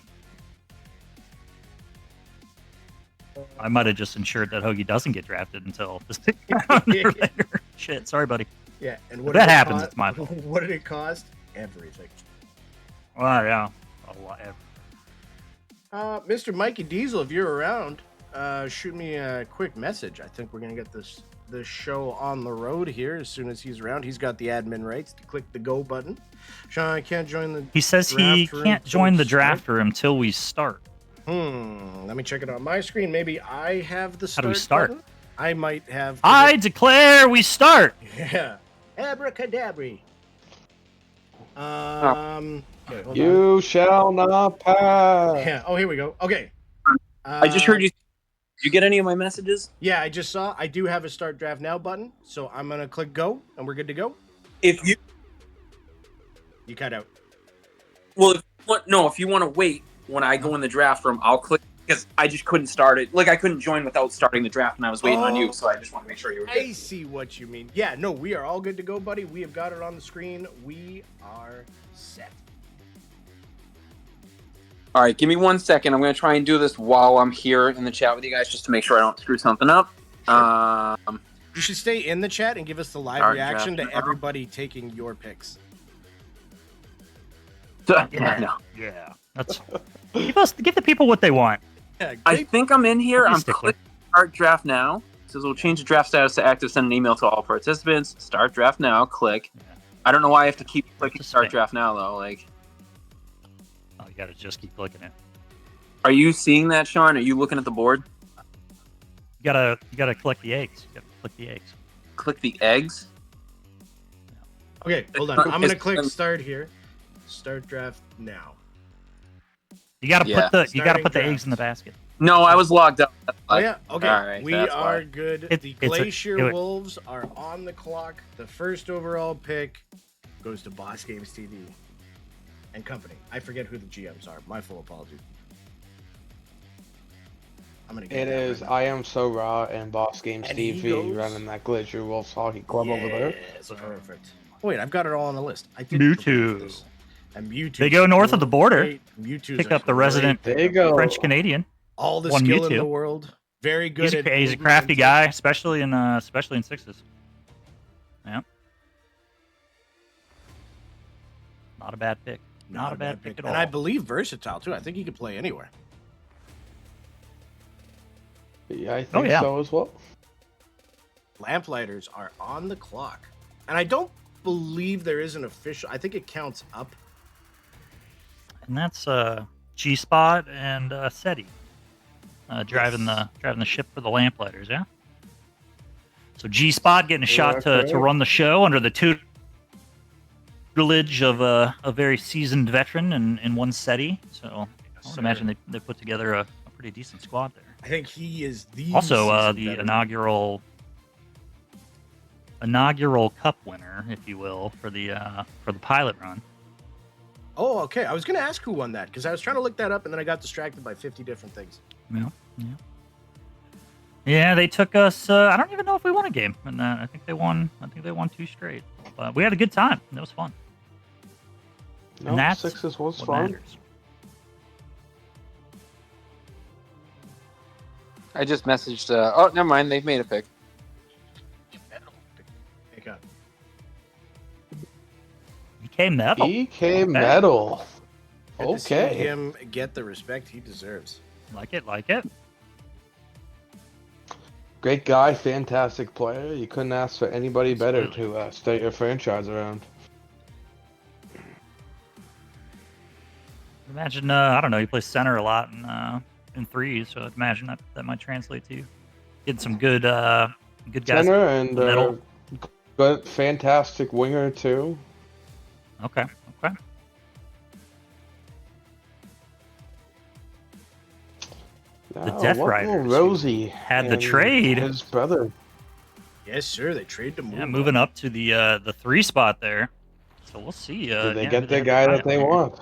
might have just ensured that Hoagie doesn't get drafted until the 6th round or later. Shit, sorry, buddy. Yeah, and If what that did it happens, cost- it's my fault. What did it cost? Everything. Well, yeah. A lot. Mr. Mikey Diesel, if you're around, shoot me a quick message. I think we're gonna get this show on the road here as soon as he's around. He's got the admin rights to click the go button. Sean, I can't join the. He says he draft room can't till join the we draft start. room until we start. Let me check it on my screen. Maybe I have the How start. do we start? Button. I might have. I declare we start. Yeah. Abracadabra. Okay, hold on. You shall not pass. Yeah. Oh, here we go. Okay. I just heard you. Did you get any of my messages? Yeah, I just saw. I do have a start draft now button, so I'm gonna click go, and we're good to go. If you You cut out. if you want to wait when I go in the draft room, I'll click because I just couldn't start it. Like I couldn't join without starting the draft, and I was waiting on you, so I just want to make sure you were I good. see what you mean. Yeah, no, we are all good to go, buddy. We have got it on the screen. We are set. All right, give me 1 second. I'm gonna try and do this while I'm here in the chat with you guys, just to make sure I don't screw something up. You should stay in the chat and give us the live Start reaction to draft now. everybody taking your picks. No. Yeah, that's. Give the people what they want. Yeah, I great. think I'm in here. Be a I'm stickler. clicking start draft now. It says we'll change the draft status to active. Send an email to all participants. Start draft now. Click. Yeah. I don't know why I have to keep clicking Just start spam. draft now though. Like, Oh, you gotta just keep clicking it. are you seeing that, Sean? Are you looking at the board? You gotta collect the eggs. You gotta click the eggs. Click the eggs. Okay, hold on. I'm gonna click start here. Start draft now. You gotta Yeah. put the Starting eggs draft. in the basket. No, I was logged up. Oh yeah, okay. All right, We that's are why. good. It- The it's a- Glacier it- Wolves are on the clock. The first overall pick goes to Boss Games TV and company. I forget who the GMs are. My full apologies. I'm gonna get It that is right I Am So Raw and Boss Games And he TV goes- running that Glacier Wolves Hockey Club now. over there. Yes, perfect. Oh, wait, I've got it all on the list. I did Mewtwo. prepare for this. And Mewtwo. They go north of the border. Mewtwo's Pick a up the great resident There you pickup. go. French Canadian. All the One skill in Mewtwo. the world. Very good. He's at a movement crafty and- guy, especially in sixes. Yeah. Not a bad pick. Not a bad pick at all. And I believe versatile too. I think he could play anywhere. Yeah, I think yeah. so as well. Lamplighters are on the clock. And I don't believe there is an official. I think it counts up. And that's G Spot and SETI driving the ship for the Lamplighters. Yeah. So G Spot getting a shot to correct. run the show under the tutelage of a very seasoned veteran in one SETI. So I would imagine they put together a pretty decent squad there. I think he is the Also, seasoned the veteran. inaugural cup winner, if you will, for the pilot run. Oh, okay. I was going to ask who won that because I was trying to look that up and then I got distracted by 50 different things. Yeah, they took us. I don't even know if we won a game, and I think they won. I think they won 2 straight. But we had a good time. It was fun. No, And that's sixes was What fun. matters. I just messaged. Oh, never mind. They've made a pick. Pick up. EK Metal. EK Metal. Good to see Okay. him get the respect he deserves. Like it. Great guy, fantastic player. You couldn't ask for anybody better Absolutely. to stay your franchise around. Imagine, I don't know, he plays center a lot in threes, so I'd imagine that might translate to you. Getting some good good guys Center in and the middle. good, fantastic winger too. Okay. The Now, Death what will Riders Rosie had the and trade. his brother? Yes, sir. They trade to move. Yeah, moving up to the 3 spot there. So we'll see. Did they yeah, get who the have guy high that they on here. want?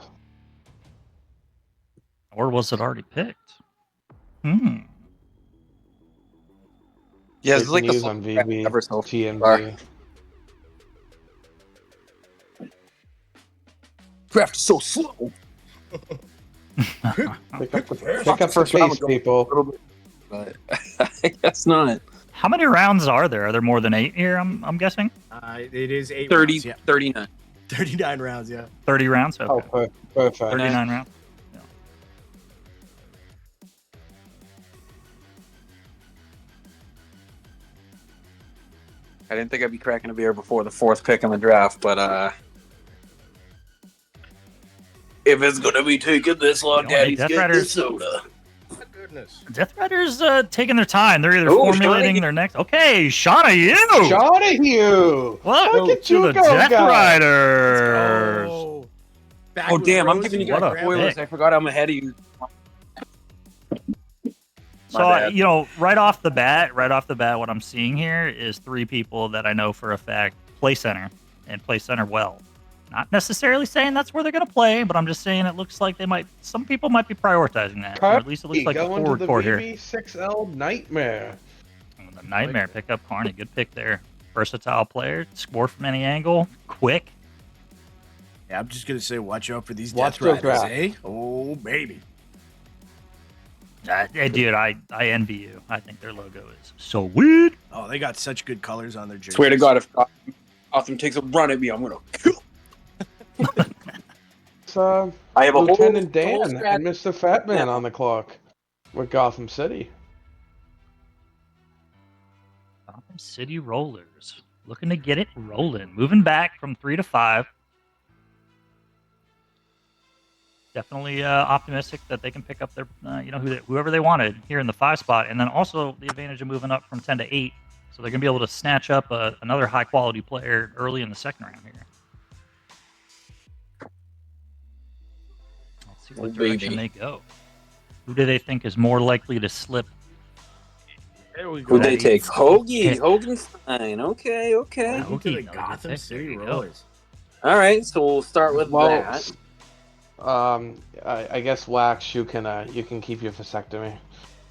Or was it already picked? Yeah, it's Breaking like the news on ever so far. VVTMZ. Craft is so slow. Pick up for face, people. But I guess not. How many rounds are there? Are there more than 8 here? I'm guessing. It is 8 30, rounds. Yeah, 39. 39 rounds. Yeah. 30 rounds. Okay. Oh, perfect. 39 rounds. Yeah. I didn't think I'd be cracking a beer before the 4th pick in the draft, but if it's gonna be taking this long, You know, hey, Daddy's Death getting Riders- this soda. My goodness. Death Riders taking their time. They're either Oh, formulating Shawnee. their next. Okay, Shauna, you. Shot at you! Welcome Look at to you the go, Death guy. Riders. Oh, back Oh with damn! I'm Rosie giving you What guys a Grandpa. spoilers. pick. I forgot I'm ahead of you. So My bad. you know, right off the bat, what I'm seeing here is 3 people that I know for a fact play center and play center well. Not necessarily saying that's where they're going to play, but I'm just saying it looks like some people might be prioritizing that, or at least it looks like the going to forward the court here. VV6L Nightmare. Oh, the Nightmare pick up Carney, good pick there. Versatile player, score from any angle, quick. Yeah, I'm just gonna say, watch out for these Watch Death your Riders, draft. eh? Oh baby. Hey, dude, I envy you. I think their logo is so weird. Oh, they got such good colors on their jerseys. Swear to God, if Gotham takes a run at me, I'm gonna kill. It's I have a Lieutenant whole Dan strat- and Mr. Fatman Yeah. on the clock with Gotham City. Gotham City Rollers looking to get it rolling, moving back from 3 to 5. Definitely optimistic that they can pick up their, whoever they wanted here in the 5 spot, and then also the advantage of moving up from 10 to 8, so they're gonna be able to snatch up another high quality player early in the 2nd round here. Let's see what direction they go. Who do they think is more likely to slip? There we go. Who'd they take? Hoagie. Pick. Hoganstein. Okay. Welcome to the Hoagie, another good Gotham pick. City There you go. Rollers. All right, so we'll start with Well, that. I guess Wax, you can keep your vasectomy.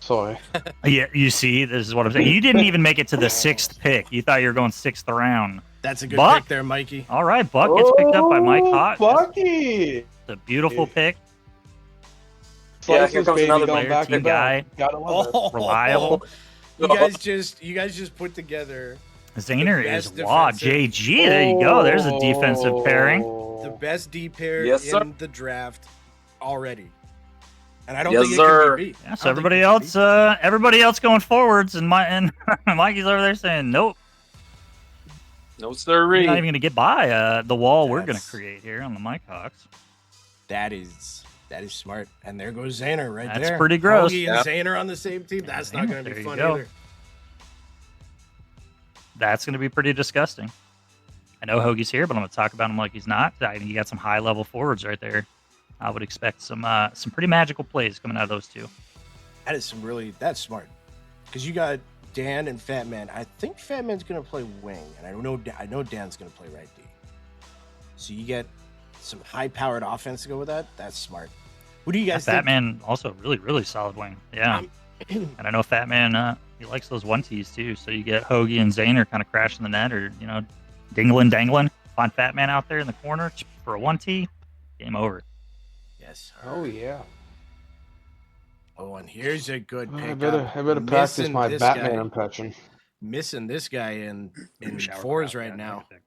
Sorry. Yeah, you see, this is what I'm saying. You didn't even make it to the 6th pick. You thought you were going 6th round. That's a good Buck. pick there, Mikey. All right, Buck gets picked up by Mike Hott. Bucky! It's a beautiful pick. Yeah, Slices, here comes baby, another going player, back team to back. guy. Gotta love it. Reliable. You guys just put together Zaner The is best Law. defensive- JG, there you go. There's a defensive pairing. the best D pair Yes, sir. in the draft already. And I don't Yes, think sir. it can be beat. Yeah, I so don't everybody think it can else, everybody else going forwards, and Mikey's over there saying, nope, No you're sirree. not even going to get by the wall we're going to That's- create here on the Mike Hawks. be. That is smart. And there goes Zaner right That's there. pretty gross. Hoagie Yeah. and Zaner on the same team. That's not going to There be you fun go. either. That's going to be pretty disgusting. I know Hoagie's here, but I'm going to talk about him like he's not. I think you got some high level forwards right there. I would expect some pretty magical plays coming out of those two. That's smart. Because you got Dan and Fat Man. I think Fat Man's going to play wing, and I know Dan's going to play right D. So you get some high-powered offense to go with that. That's smart. Who do you guys think? Fatman also really, really solid wing. Yeah. And I know Fatman, he likes those 1-Ts too. So you get Hoagie and Zaner kind of crashing the net or, dingling, dangling. Find Fatman out there in the corner for a 1-T. Game over. Yes. Oh yeah. Oh, and here's a good I pick. better practice Missing my this Batman guy. impression. Missing this guy in Shower fours crowd, right yeah, now. pick.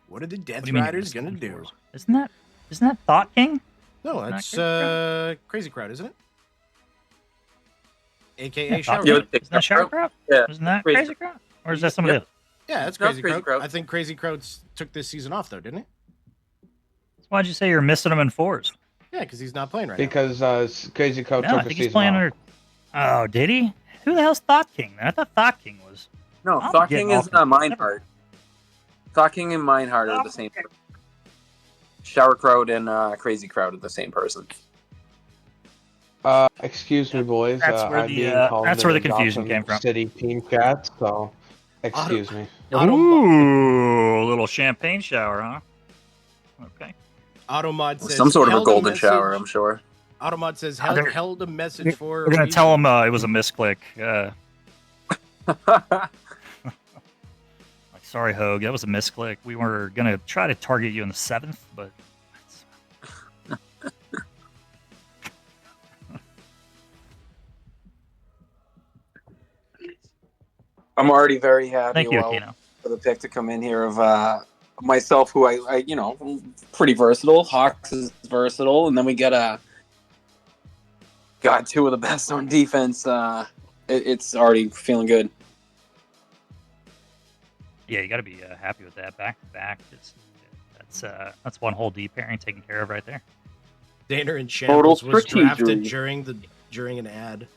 What are the Death What do you mean you're Riders missing gonna the do? fours? Isn't that Thought King? No, Not that's Crazy Crowd, isn't it? AKA Yeah, Shower Thought Crowd. King? Isn't that Shower Crowd? Yeah. Isn't that Crazy Crazy Crowd? Or is that somebody else? Yeah, that's No, Crazy Crazy Crowd. Crowd. I think Crazy Crowd took this season off though, didn't he? Why'd you say you're missing him in fours? Yeah, because he's not playing right Because Crazy Coat No, I took a think he's season playing off. under. Oh, did he? Who the hell's Thought King? I thought Thought King was. No, I'm Thought getting King all is confused. Mineheart. Thought King and Mineheart are the same. Shower Crowd and Crazy Crowd are the same person. Excuse me, boys. That's where I'm the, being called that's into where the the confusion Gotham came from. City team chat, so excuse me. Ooh, a little champagne shower, huh? Okay. Automod says Some sort of a held golden message- shower, I'm sure. Automod says they're- held a message for. We're gonna reason. tell him it was a misclick. Like, sorry, Hogue, that was a misclick. We were gonna try to target you in the 7th, but. I'm already very happy Thank you, Aquino. for the pick to come in here of myself, who I I'm pretty versatile. Hawks is versatile, and then we got two of the best on defense. It's already feeling good. Yeah, you got to be happy with that. Back to back, that's one whole D pairing taken care of right there. Daner in Shambles was drafted strategy. during an ad.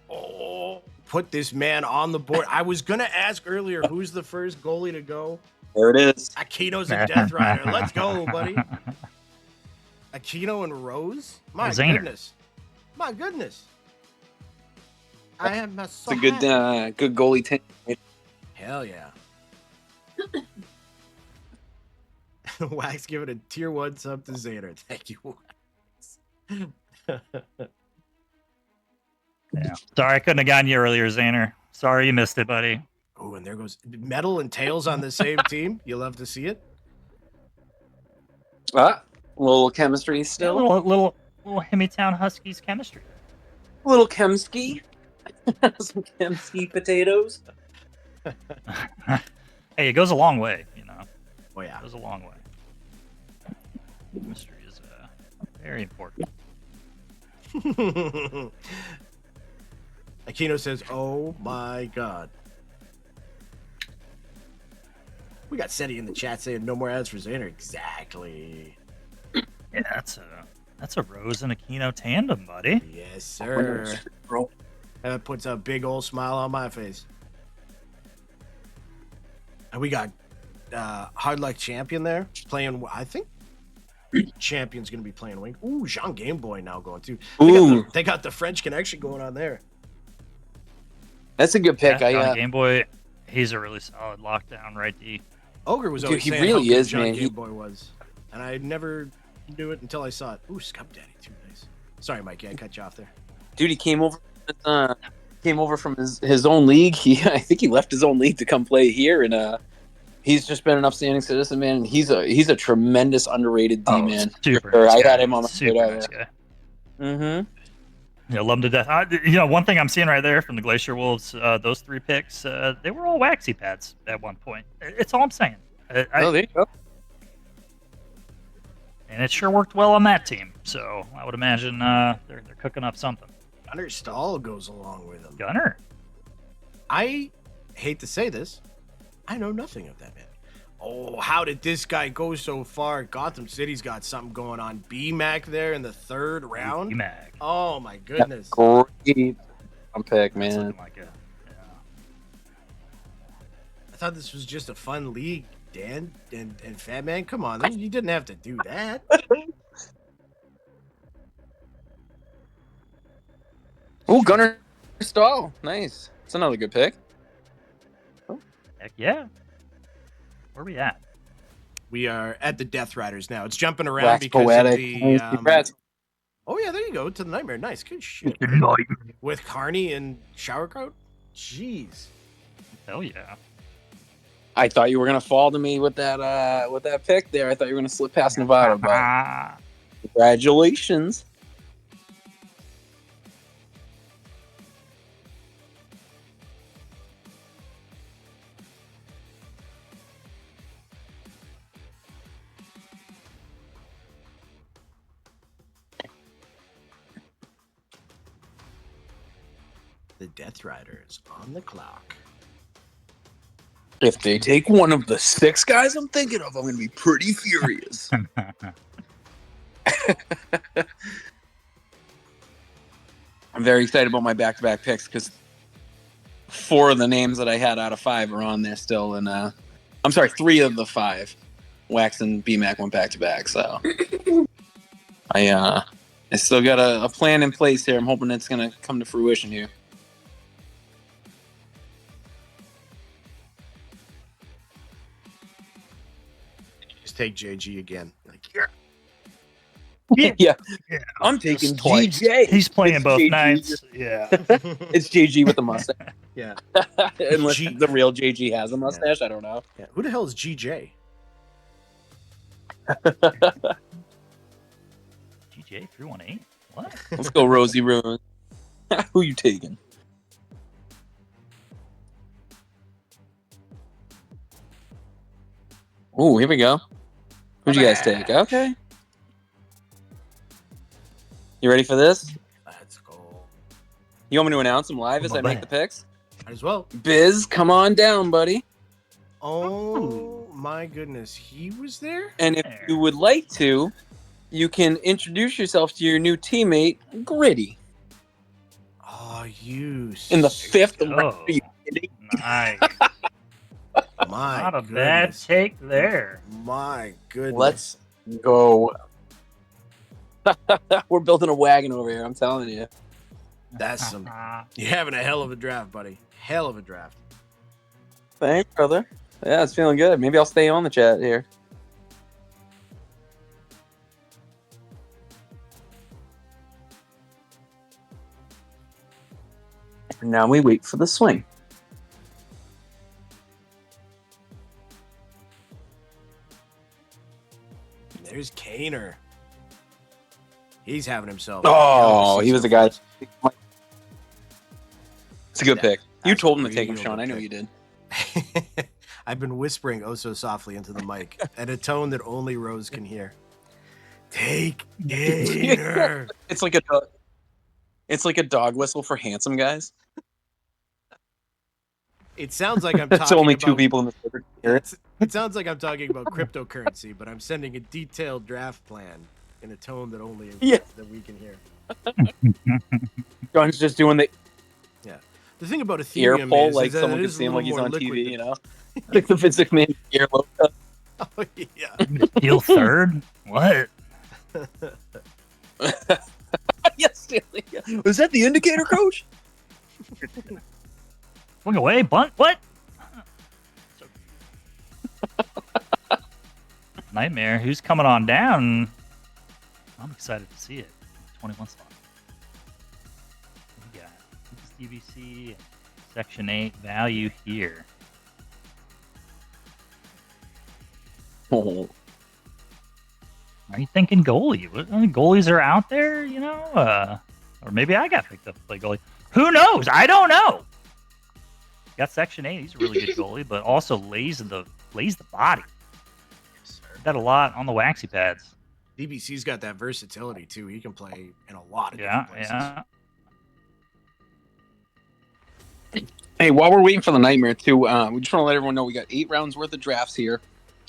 Oh, put this man on the board. I was gonna ask earlier who's the first goalie to go. There it is. Aquino's a Death Rider. Let's go, buddy. Aquino and Rose. My Zaner. goodness. My goodness. I am so It's a good happy. good goalie team. Hell yeah. Wax giving a tier 1 sub to Xander. Thank you, Wax. Yeah. Sorry, I couldn't have gotten you earlier, Xander. Sorry you missed it, buddy. Oh, and there goes Metal and Tails on the same team. You love to see it. A little chemistry Yeah, still. little Himmytown Huskies chemistry. A little chemsky. Some chemsky potatoes. Hey, it goes a long way, you know. Oh yeah. It goes a long way. Chemistry is very important. Aquino says, "Oh my god." We got Seti in the chat saying no more ads for Xander. Exactly. Yeah, that's a Rose and Aquino tandem, buddy. Yes, sir. Bro. That puts a big old smile on my face. And we got Hard Luck Champion there playing. I think Champion's going to be playing wing. Ooh, Jean Game Boy now going too. They got the French connection going on there. That's a good pick. Yeah, John Game Boy, he's a really solid lockdown right D. Ogre was always he saying really how good is, John man. Game Boy was, and I never knew it until I saw it. Ooh, Scum Daddy, too nice. Sorry, Mikey, I cut you off there. Dude, he came over from his own league. I think he left his own league to come play here, and he's just been an upstanding citizen, man. And he's a tremendous underrated D man. Super. Sure. Nice I guy. had him on my Super radar. nice guy. Mm-hmm. Yeah, love him to death. One thing I'm seeing right there from the Glacier Wolves, those 3 picks, they were all waxy pads at one point. It's all I'm saying. There you go. And it sure worked well on that team. So I would imagine they're cooking up something. Gunner Stahl goes along with him. Gunner. I hate to say this, I know nothing of that man. Oh, how did this guy go so far? Gotham City's got something going on. B-Mac there in the 3rd round. B-Mag. Oh my goodness. Great pick, That's man. looking like I thought this was just a fun league, Dan and Fat Man. Come on, you didn't have to do that. Oh, Gunner Stahl. Nice. It's another good pick. Heck yeah. Where we at? We are at the Death Riders now. It's jumping around Wax because poetic. of the. Congrats. Oh yeah, there you go to the Nightmare. Nice, good shit. With Carney and Showercroat. Jeez. Hell yeah. I thought you were gonna fall to me with that pick there. I thought you were gonna slip past Nevada, but congratulations. The Death Riders on the clock. If they take one of the 6 guys I'm thinking of, I'm going to be pretty furious. I'm very excited about my back-to-back picks because 4 of the names that I had out of 5 are on there still, and I'm sorry, 3 of the 5. Wax and BMAC went back-to-back, so I still got a plan in place here. I'm hoping it's going to come to fruition here. Just take JG again. Like, Yeah. I'm taking Just twice. GJ. He's playing It's both JG. nights. Yeah. It's JG with the mustache. yeah. Unless G- the real JG has a mustache, I don't know. Yeah. Who the hell is GJ? GJ 318. What? Let's go, Rosie Rose. Who you taking? Oh, here we go. Who'd you guys take? Okay. You ready for this? Let's go. You want me to announce them live as I make the picks? Might as well. Biz, come on down, buddy. Oh my goodness, he was there? And if you would like to, you can introduce yourself to your new teammate, Gritty. Oh, you In the 5th round. Oh, Are you kidding? nice. my Not a bad goodness. take there. My goodness. Let's go. We're building a wagon over here, I'm telling you. That's some. You're having a hell of a draft, buddy. Hell of a draft. Thanks, brother. Yeah, it's feeling good. Maybe I'll stay on the chat here. And now we wait for the swing. There's Kaner. He's having himself. Oh, he was the guy. It's a good pick. You That's told him a to take him, real Sean. good I know pick. you did. I've been whispering oh so softly into the mic at a tone that only Rose can hear. Take Gator. It's like a dog. It's like a dog whistle for handsome guys. It sounds like I'm talking It's only about, 2 people in the server. It sounds like I'm talking about cryptocurrency, but I'm sending a detailed draft plan in a tone that only that we can hear. John's just doing the The thing about ear Ethereum pull is like that someone it can is a see him like little he's more on TV, liquid you know? Like the Vince McMahon ear logo. Oh, yeah. Steal third? What? Yes, was that the indicator, coach? Swing away, bunt. What? Nightmare. Who's coming on down? I'm excited to see it. 21 slot. We got DVC Section 8 value here. Oh. Are you thinking goalie? What, goalies are out there, you know? Or maybe I got picked up to play goalie. Who knows? I don't know. Got Section 8. He's a really good goalie, but also lays the body. Got a lot on the waxy pads. DBC's got that versatility too. He can play in a lot of Yeah, different places. yeah. Hey, while we're waiting for the nightmare too, we just want to let everyone know we got 8 rounds worth of drafts here,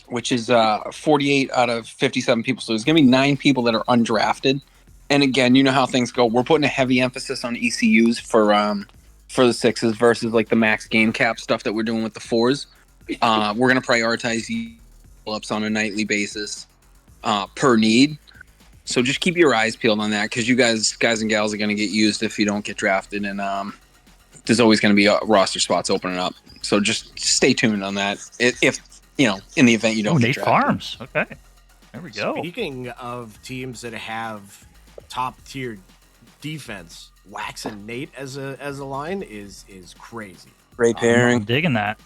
which is 48 out of 57 people. So there's gonna be 9 people that are undrafted. And again, you know how things go. We're putting a heavy emphasis on ECUs for the 6s versus like the max game cap stuff that we're doing with the 4s. We're gonna prioritize ups on a nightly basis per need. So just keep your eyes peeled on that because you guys and gals are gonna get used if you don't get drafted, and there's always going to be roster spots opening up. So just stay tuned on that. If you know, in the event you don't get Nate drafted. Farms. Okay. There we go. Speaking of teams that have top tier defense, Wax and Nate as a line is crazy. Great I'm pairing. digging that.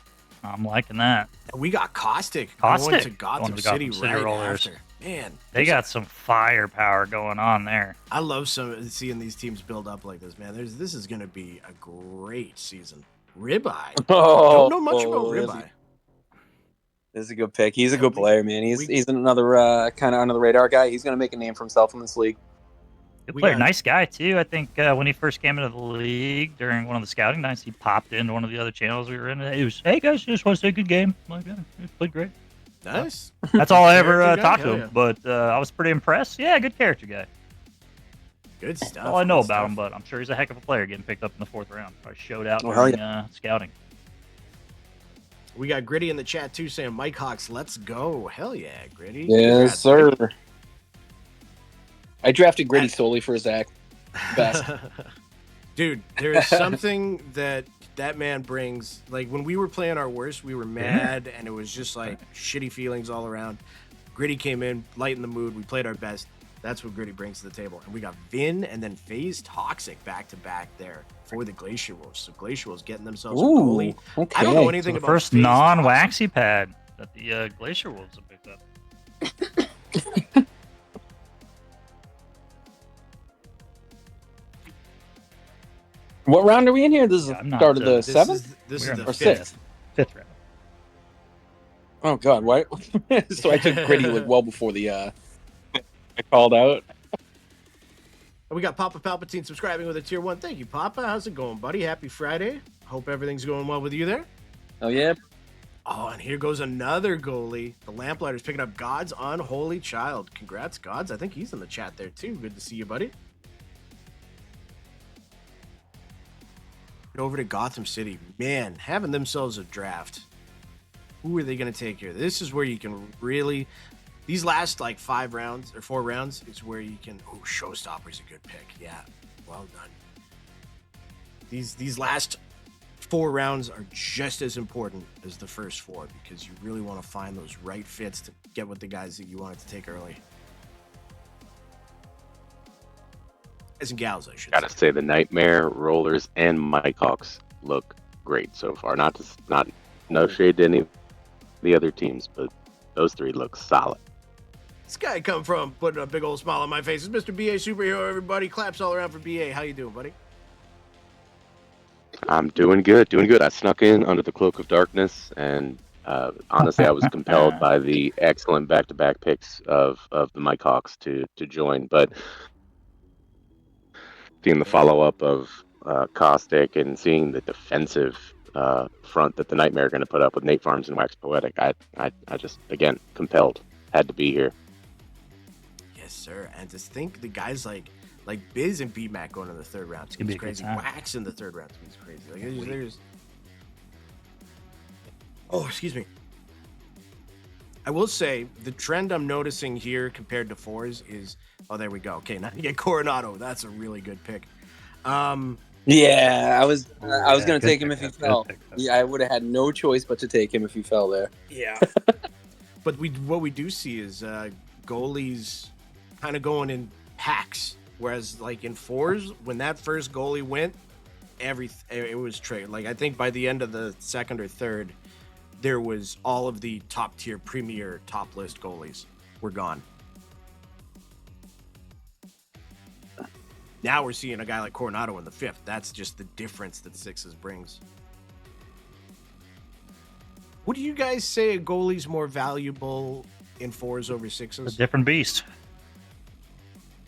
I'm liking that. And we got Caustic, Caustic going to Gotham going to City Gotham City right Rollers. after. Man, They got some firepower going on there. I love seeing these teams build up like this, man. This is going to be a great season. Ribeye. Oh, Don't know much about Ribeye. This is a good pick. He's a Yeah, good player, man. He's another kind of under the radar guy. He's going to make a name for himself in this league. Good We player, got- nice guy too. I think when he first came into the league during one of the scouting nights, he popped into one of the other channels we were in. He was, "Hey guys, just want to say good game." I'm like, yeah, he played great. Nice. That's all I ever Character guy? talked to Hell him. yeah. But I was pretty impressed. Yeah, good character guy. Good stuff. That's all I know good about stuff. him, but I'm sure he's a heck of a player getting picked up in the 4th round. Probably showed out Oh, hell during scouting. We got Gritty in the chat too saying, Mike Hawks, let's go. Hell yeah, Gritty. Yes, Congrats, sir. I drafted Gritty solely for Zach. Best. Dude, there is something that man brings. Like when we were playing our worst, we were mad and it was just like shitty feelings all around. Gritty came in, lightened the mood. We played our best. That's what Gritty brings to the table. And we got Vin and then FaZe Toxic back to back there for the Glacier Wolves. So Glacier Wolves getting themselves a goalie. Okay. I don't know So anything the about first FaZe non-waxy pad that the Glacier Wolves have picked up. What round are we in here? This is Yeah, the I'm not, start of the This 7th? This We're is in the or fifth. 5th round. Oh, God. Why? So I took Gritty like well before the I called out. And we got Papa Palpatine subscribing with a tier 1. Thank you, Papa. How's it going, buddy? Happy Friday. Hope everything's going well with you there. Oh, yeah. Oh, and here goes another goalie. The Lamplighters picking up God's Unholy Child. Congrats, Gods. I think he's in the chat there, too. Good to see you, buddy. Get over to Gotham City. Man, having themselves a draft. Who are they going to take here? This is where you can really... These last, like, 5 rounds or 4 rounds is where you can... Oh, Showstopper's a good pick. Yeah, well done. These last 4 rounds are just as important as the first 4 because you really want to find those right fits to get with the guys that you wanted to take early. Guys and gals, I should Gotta say the Nightmare, Rollers, and Mike Hawks look great so far. No shade to any of the other teams, but those 3 look solid. This guy come from putting a big old smile on my face. It's Mr. BA Superhero, everybody. Claps all around for BA. How you doing, buddy? I'm doing good, doing good. I snuck in under the cloak of darkness, and honestly, I was compelled by the excellent back-to-back picks of the Mike Hawks to join. But seeing the follow-up of Caustic and seeing the defensive front that the Nightmare are going to put up with Nate Farms and Wax Poetic, I just, again, compelled. Had to be here. Yes, sir. And to think the guys like Biz and B-Mac going in the 3rd round. It's gonna be a good crazy. time. Wax in the 3rd round. It's crazy. Like, there's... Oh, excuse me. I will say the trend I'm noticing here compared to 4s is... Oh, there we go. Okay, now you get Coronado. That's a really good pick. Yeah, I was yeah, going to good take him pick, if he good fell. pick. Yeah, I would have had no choice but to take him if he fell there. Yeah. But what we do see is goalies kind of going in packs, whereas like in 4s, when that first goalie went, it was trade. Like I think by the end of the 2nd or 3rd, there was all of the top tier, premier, top list goalies were gone. Now we're seeing a guy like Coronado in the 5th. That's just the difference that 6s brings. Would you guys say a goalie's more valuable in 4s over 6s? It's a different beast.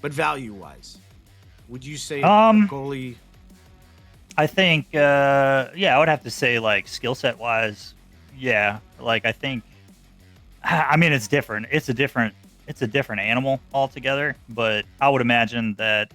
But value-wise, would you say a goalie... I think, I would have to say, like, skill set wise, yeah. Like, I think, I mean, it's different. It's a different animal altogether. But I would imagine that,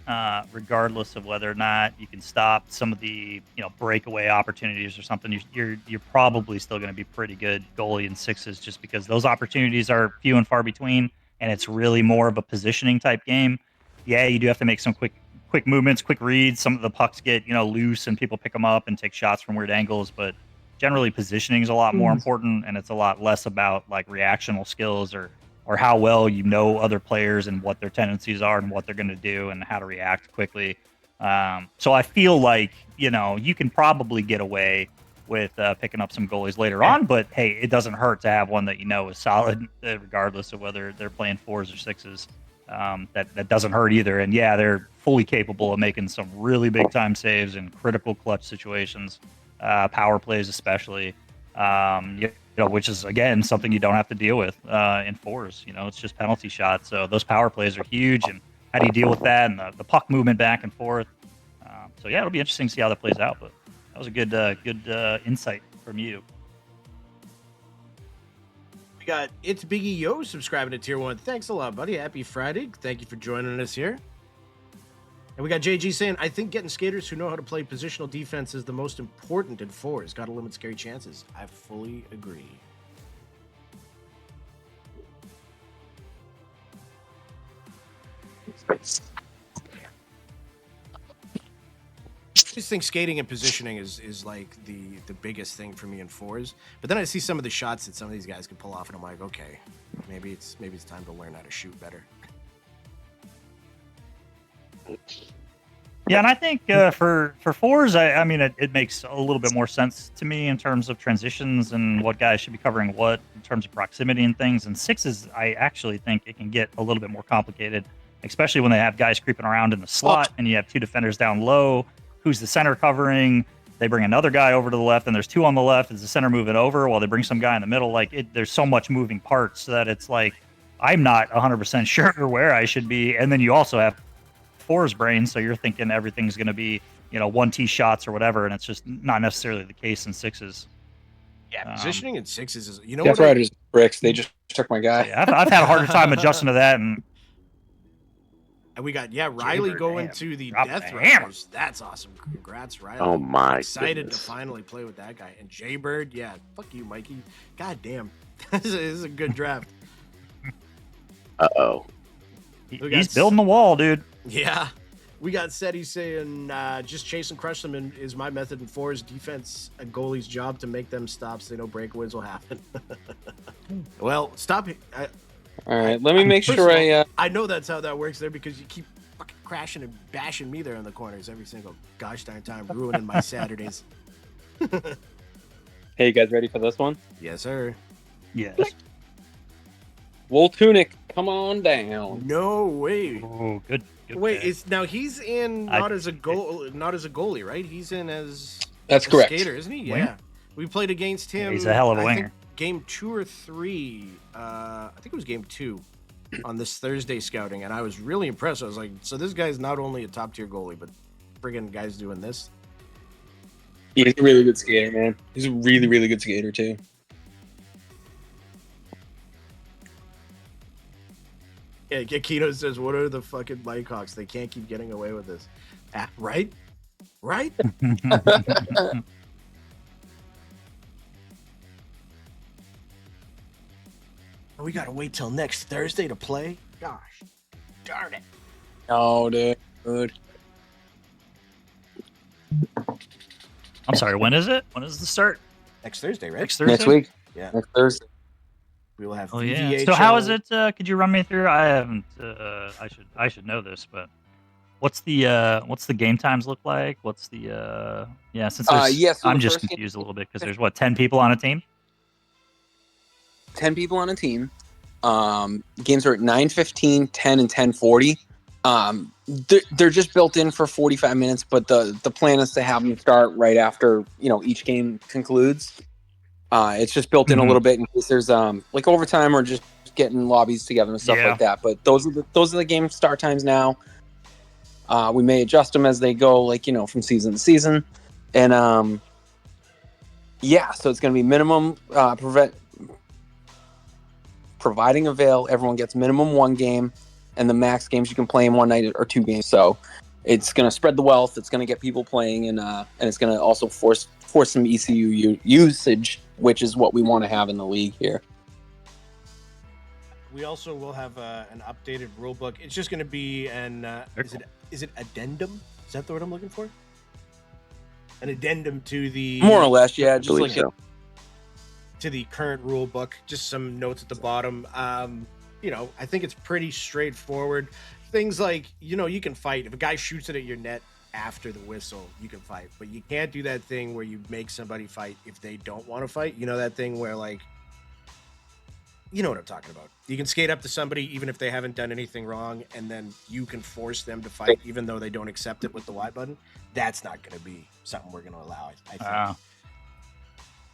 regardless of whether or not you can stop some of the, breakaway opportunities or something, you're probably still going to be pretty good goalie in 6s, just because those opportunities are few and far between, and it's really more of a positioning type game. Yeah, you do have to make some quick movements, quick reads. Some of the pucks get, loose and people pick them up and take shots from weird angles, but generally positioning is a lot more important, and it's a lot less about like reactional skills or how well you know other players and what their tendencies are and what they're going to do and how to react quickly. So I feel like, you can probably get away with picking up some goalies later on, but hey, it doesn't hurt to have one that is solid, regardless of whether they're playing 4s or 6s. That doesn't hurt either. And yeah, they're fully capable of making some really big time saves in critical clutch situations, power plays especially, which is again something you don't have to deal with in 4s. It's just penalty shots. So those power plays are huge, and how do you deal with that and the puck movement back and forth. So yeah, it'll be interesting to see how that plays out. But that was a good insight from you. We got It's Biggie Yo subscribing to Tier 1. Thanks a lot, buddy. Happy Friday. Thank you for joining us here. And we got JG saying, I think getting skaters who know how to play positional defense is the most important in fours. Got to limit scary chances. I fully agree. I just think skating and positioning is like the biggest thing for me in fours. But then I see some of the shots that some of these guys can pull off, and I'm like, okay, maybe it's time to learn how to shoot better. Yeah, and I think for fours, I mean, it makes a little bit more sense to me in terms of transitions and what guys should be covering what in terms of proximity and things. And sixes, I actually think it can get a little bit more complicated, especially when they have guys creeping around in the slot and you have two defenders down low. Who's the center covering? They bring another guy over to the left, and there's two on the left. Is the center moving over while they bring some guy in the middle? Like, there's so much moving parts that it's like I'm not 100% sure where I should be. And then you also have fours brain, so you're thinking everything's going to be, one tee shots or whatever, and it's just not necessarily the case in sixes. Yeah, positioning in sixes is, Death Riders bricks. They just took my guy. Yeah, I've had a harder time adjusting to that, and we got Riley going to the Death Riders. That's awesome. Congrats, Riley. Oh my! Excited goodness. to finally play with that guy. And Jaybird, yeah, fuck you, Mikey. God damn, this is a good draft. Uh-oh. He's building the wall, dude. Yeah. We got Seti saying, just chase and crush them is my method in fours. Defense, a goalie's job to make them stop so they know breakaways will happen. Well, stop. All right, let me make sure I know that's how that works there because you keep fucking crashing and bashing me there in the corners every single gosh darn time, ruining my Saturdays. Hey, you guys ready for this one? Yes, sir. Yes. Wool Tunic, come on down. No way. Oh, good. Wait, pick. he's in not as a goalie, right? He's in as That's a correct. skater, isn't he? Wing? Yeah. We played against him. He's a hell of a I winger. think game 2 or 3. I think it was game 2 on this Thursday scouting, and I was really impressed. I was like, so this guy's not only a top tier goalie, but friggin' guy's doing this. He's a really good skater, man. He's a really, really good skater too. Yeah, Kino says, what are the fucking Blackhawks? They can't keep getting away with this. Right? Right? We gotta wait till next Thursday to play? Gosh, darn it. Oh, dude. I'm sorry, when is it? When is the start? Next Thursday, right? Next Thursday? Next week. Yeah. Next Thursday. We will have Oh VVHL. yeah. So how is it? Could you run me through? I haven't. I should know this, but what's the game times look like? What's the Since there's, so I'm the just first confused a little bit because there's 10 people on a team. 10 people on a team. Games are at 9:15, 10, and 10:40. They're just built in for 45 minutes, but the plan is to have them start right after each game concludes. It's just built in a little bit in case there's like overtime or just getting lobbies together and stuff like that. But those are the game start times now. We may adjust them as they go, from season to season, and so it's going to be minimum providing avail. Everyone gets minimum 1 game, and the max games you can play in one night are 2 games. So it's going to spread the wealth. It's going to get people playing, and it's going to also force some ECU usage, which is what we want to have in the league here. We also will have an updated rule book. It's just going to be an is it addendum? Is that the word I'm looking for? An addendum to the More or less, yeah. Just like so. to the current rule book. Just some notes at the bottom. I think it's pretty straightforward. Things like you can fight if a guy shoots it at your net after the whistle. You can fight, but you can't do that thing where you make somebody fight if they don't want to fight. That thing where you know what I'm talking about. You can skate up to somebody even if they haven't done anything wrong, and then you can force them to fight even though they don't accept it with the Y button. That's not going to be something we're going to allow, I think.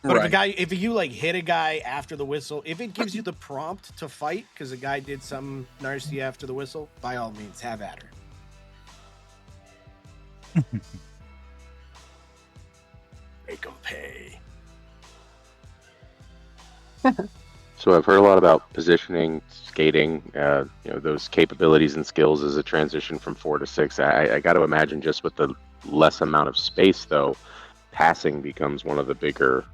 But Right. if you like hit a guy after the whistle, if it gives you the prompt to fight because a guy did some nasty after the whistle, by all means, have at her. Make 'em pay. So I've heard a lot about positioning, skating, those capabilities and skills as a transition from 4 to 6. I got to imagine just with the less amount of space, though, passing becomes one of the bigger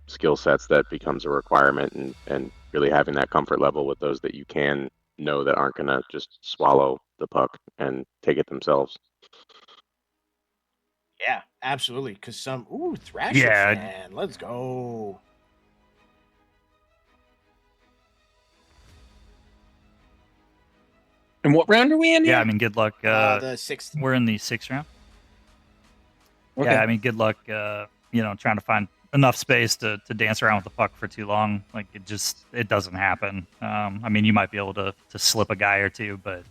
skill sets that becomes a requirement, and really having that comfort level with those that you can know that aren't going to just swallow the puck and take it themselves. Yeah, absolutely. Because Thrasher Yeah. fan. Let's go. And what round are we in here? Yeah, I mean, good luck. The 6th. We're in the 6th round. Okay. Yeah, I mean, good luck. Trying to find enough space to dance around with the puck for too long. Like it doesn't happen. I mean, you might be able to slip a guy or two, but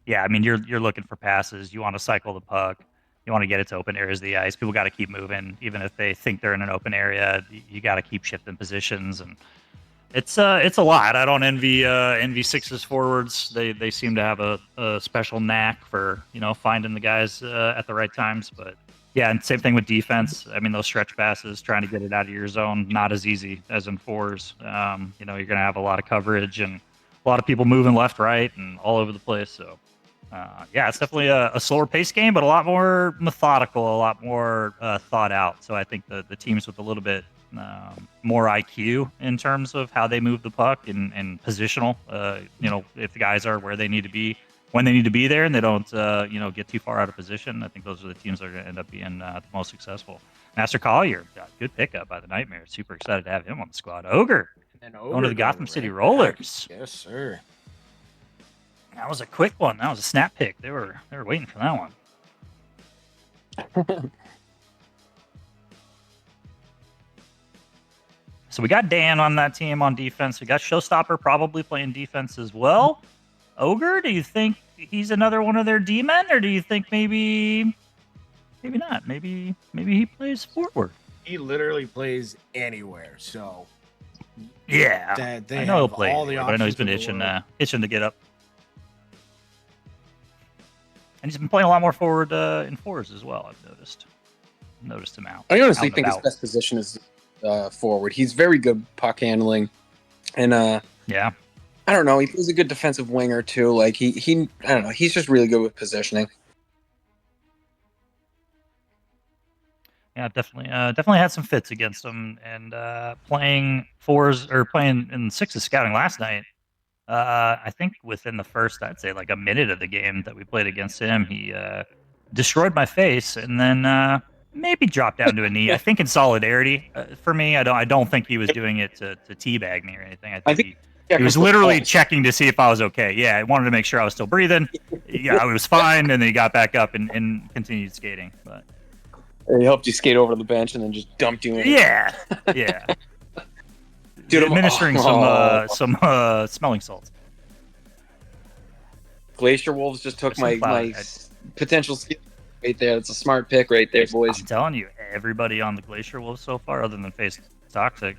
yeah, I mean, you're looking for passes. You want to cycle the puck. You want to get it to open areas of the ice. People got to keep moving, even if they think they're in an open area. You got to keep shifting positions, and it's a lot. I don't envy Sixers forwards. They seem to have a special knack for finding the guys at the right times. But yeah, and same thing with defense. I mean, those stretch passes, trying to get it out of your zone, not as easy as in 4s. You're going to have a lot of coverage and a lot of people moving left, right, and all over the place. So. Yeah, it's definitely a slower pace game, but a lot more methodical, a lot more thought out. So I think the teams with a little bit more IQ in terms of how they move the puck and positional, if the guys are where they need to be, when they need to be there, and they don't, get too far out of position, I think those are the teams that are going to end up being the most successful. Master Collier, good pickup by the Nightmare. Super excited to have him on the squad. Ogre, going to the Gotham City Rollers. Yes, sir. That was a quick one. That was a snap pick. They were waiting for that one. So we got Dan on that team on defense. We got Showstopper probably playing defense as well. Ogre, do you think he's another one of their D-men, or do you think maybe not? Maybe he plays forward. He literally plays anywhere. So yeah, they I know he'll have play. all the Anywhere, but I know he's been options in the itching to get up. And he's been playing a lot more forward in 4s as well. I've noticed him out. I honestly out think his best position is forward. He's very good puck handling, and yeah, I don't know. He plays a good defensive winger too. Like he I don't know. He's just really good with positioning. Yeah, definitely had some fits against him, and playing 4s or playing in 6s scouting last night. I think within the first, I'd say like a minute of the game that we played against him, he destroyed my face, and then maybe dropped down to a knee. I think in solidarity for me. I don't think he was doing it to teabag me or anything. I think he was literally checking to see if I was okay. Yeah, I wanted to make sure I was still breathing. Yeah, I was fine, and then he got back up and continued skating. But he helped you skate over to the bench and then just dumped you in. yeah. Dude, administering some smelling salts. Glacier Wolves just took my potential skill right there. That's a smart pick right there, boys. I'm telling you, everybody on the Glacier Wolves so far, other than Face Toxic,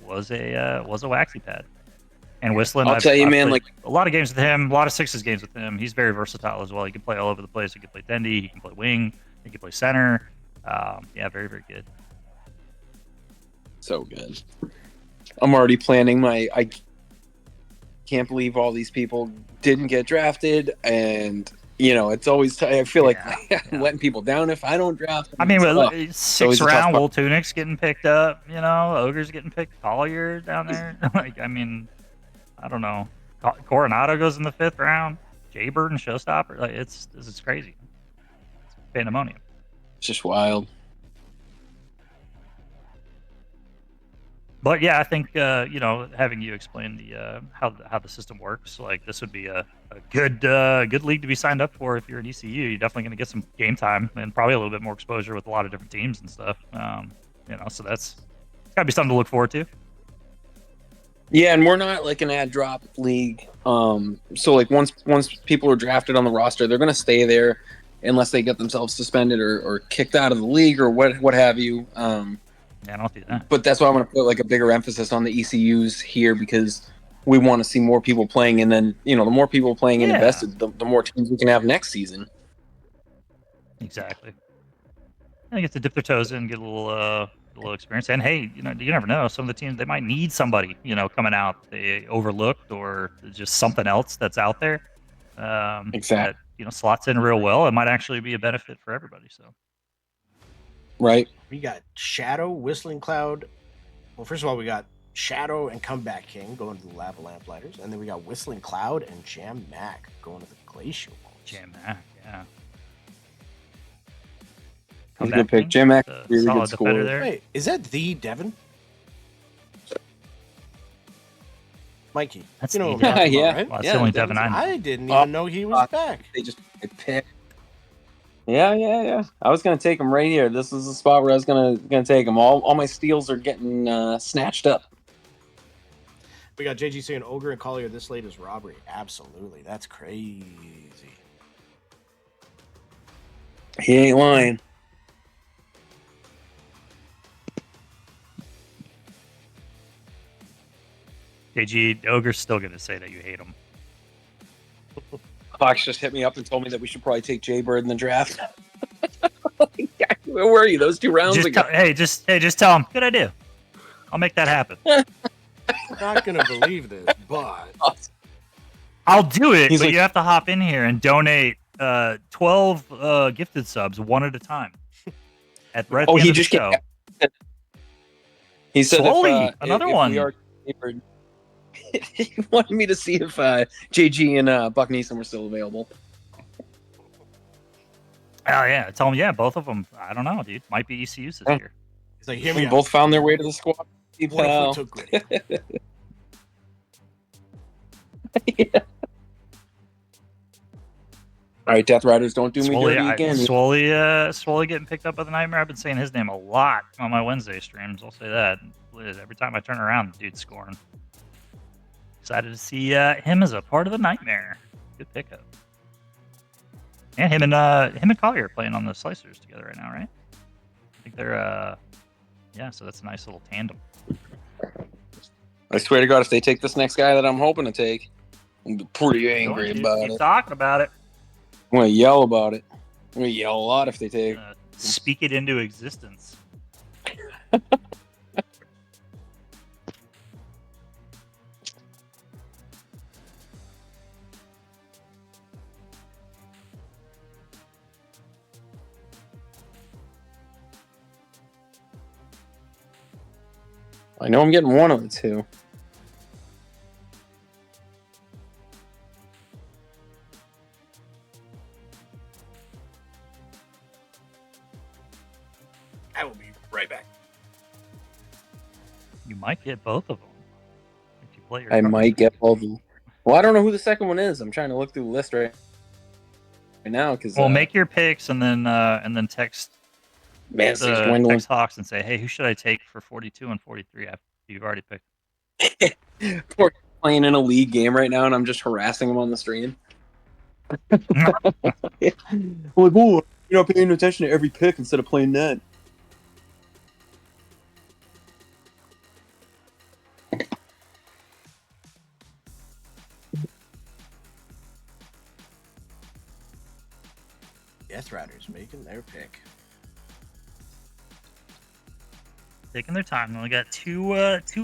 was a waxy pad. And Whistling, I'll tell you, man, like a lot of games with him, a lot of 6s games with him. He's very versatile as well. He can play all over the place. He can play Dendy. He can play wing. He can play center. Yeah, very, very good. So good. I'm already planning I can't believe all these people didn't get drafted, and it's always I feel like I'm letting people down if I don't draft them. I mean, 6th round, Will Tunic's getting picked up. Ogre's getting picked. Collier down there. Like, I mean, I don't know. Coronado goes in the 5th round. Jaybird and Showstopper. Like, this is crazy. It's pandemonium. It's just wild. But yeah, I think having you explain the how the system works, like this would be a good league to be signed up for if you're an ECU. You're definitely going to get some game time and probably a little bit more exposure with a lot of different teams and stuff. So that's got to be something to look forward to. Yeah, and we're not like an ad drop league. So like once people are drafted on the roster, they're going to stay there unless they get themselves suspended or kicked out of the league or what have you. Yeah, don't do that. But that's why I'm going to put like a bigger emphasis on the ECUs here because we want to see more people playing, and then the more people playing and Yeah. invested, the more teams we can have next season. Exactly. I get to dip their toes in, get a little experience, and hey, you never know. Some of the teams they might need somebody, coming out they overlooked or just something else that's out there. Exactly. That slots in real well. It might actually be a benefit for everybody. So. Right. We got Shadow, Whistling Cloud. Well, first of all, we got Shadow and Comeback King going to the Lava Lamplighters, and then we got Whistling Cloud and Jam Mac going to the Glacial Wolves. Jam Mac, yeah. That's a good pick. Jam Mac, really solid good score. defender there. Wait, is that the Devin? Mikey, That's you know the what I'm talking Yeah. about, right? Well, that's the only Devin I know. I didn't even know he was back. They just pick. Yeah. I was gonna take him right here. This is the spot where I was gonna take him. All my steals are getting snatched up. We got JG saying Ogre and Collier this late is robbery. Absolutely, that's crazy. He ain't lying. KG Ogre's still gonna say that you hate him. Fox just hit me up and told me that we should probably take Jay Bird in the draft. Where were you those 2 rounds Just ago? just tell him. Good idea. I'll make that happen. I'm not gonna believe this, but I'll do it, He's but like- you have to hop in here and donate 12 gifted subs one at a time. At right at the Oh, end he of the just show. He said Swoley, another if one. we are Jay Bird, he wanted me to see if JG and Buck Neeson were still available. Oh yeah, tell him. Yeah, both of them. I don't know, dude. Might be ECUs this year. he's like, hear me They out. both found their way to the squad. What if Pal. we took Gritty? Yeah. All right, Death Riders, don't do me dirty again. Swoley getting picked up by the Nightmare. I've been saying his name a lot on my Wednesday streams. I'll say that. Every time I turn around, the dude's scoring. Excited to see him as a part of the Nightmare. Good pickup. And him and Collier are playing on the Slicers together right now, right? I think they're so that's a nice little tandem. I swear to God, if they take this next guy that I'm hoping to take, I'm gonna be pretty angry about Keep it. talking about it. I'm gonna yell about it. I'm gonna yell a lot if they take. Speak it into existence. I know I'm getting one of the 2. I will be right back. You might get both of them if you play your I cards. might get both of them. Well, I don't know who the second one is. I'm trying to look through the list right now because. Well, make your picks and then text Man, it's dwindling. text Hawks and say, hey, who should I take for 42 and 43 after you've already picked? We're playing in a league game right now, and I'm just harassing him on the stream. I'm like, oh, you're not paying attention to every pick instead of playing that. Death Riders making their pick. Taking their time. We only got two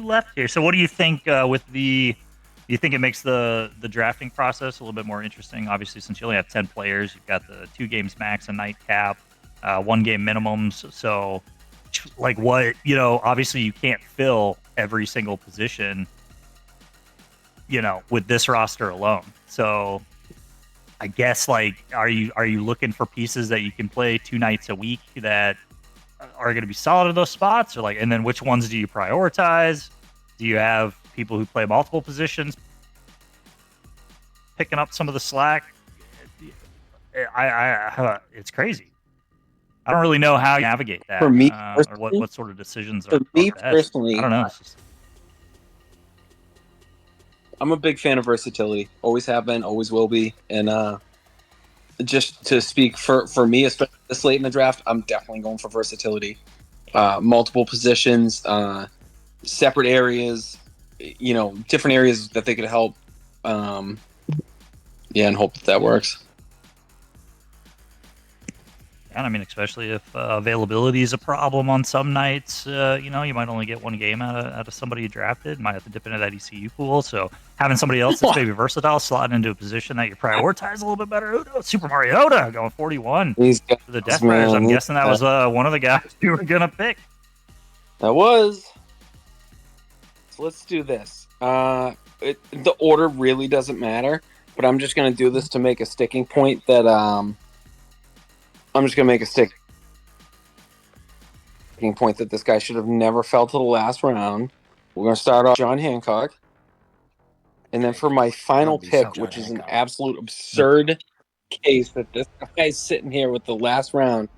left here. So what do you think with the? Do you think it makes the drafting process a little bit more interesting? Obviously, since you only have 10 players, you've got the 2 games max, a night cap, 1 game minimums. So, like, what obviously you can't fill every single position, with this roster alone. So, I guess are you looking for pieces that you can play 2 nights a week that are going to be solid at those spots, or and then which ones do you prioritize? Do you have people who play multiple positions picking up some of the slack? It's crazy. I don't really know how you navigate that. For me, or what sort of decisions are. For me best. personally, I don't know. I'm a big fan of versatility. Always have been, always will be. And just to speak for me, especially this late in the draft, I'm definitely going for versatility. multiple positions, separate areas, different areas that they could help. And hope that works. And I mean, especially if availability is a problem on some nights, you might only get one game out of somebody you drafted. Might have to dip into that ECU pool. So having somebody else that's maybe versatile, slotting into a position that you prioritize a little bit better. Who knows? Super Mariota going 41 These guys, for the Death Riders. I'm man, guessing that was one of the guys you were gonna pick. That was. So let's do this. The order really doesn't matter, but I'm just gonna do this to make a sticking point that I'm just gonna make a sticking point that this guy should have never fell to the last round. We're gonna start off John Hancock, and then for my final pick, which is an absolute absurd case that this guy's sitting here with the last round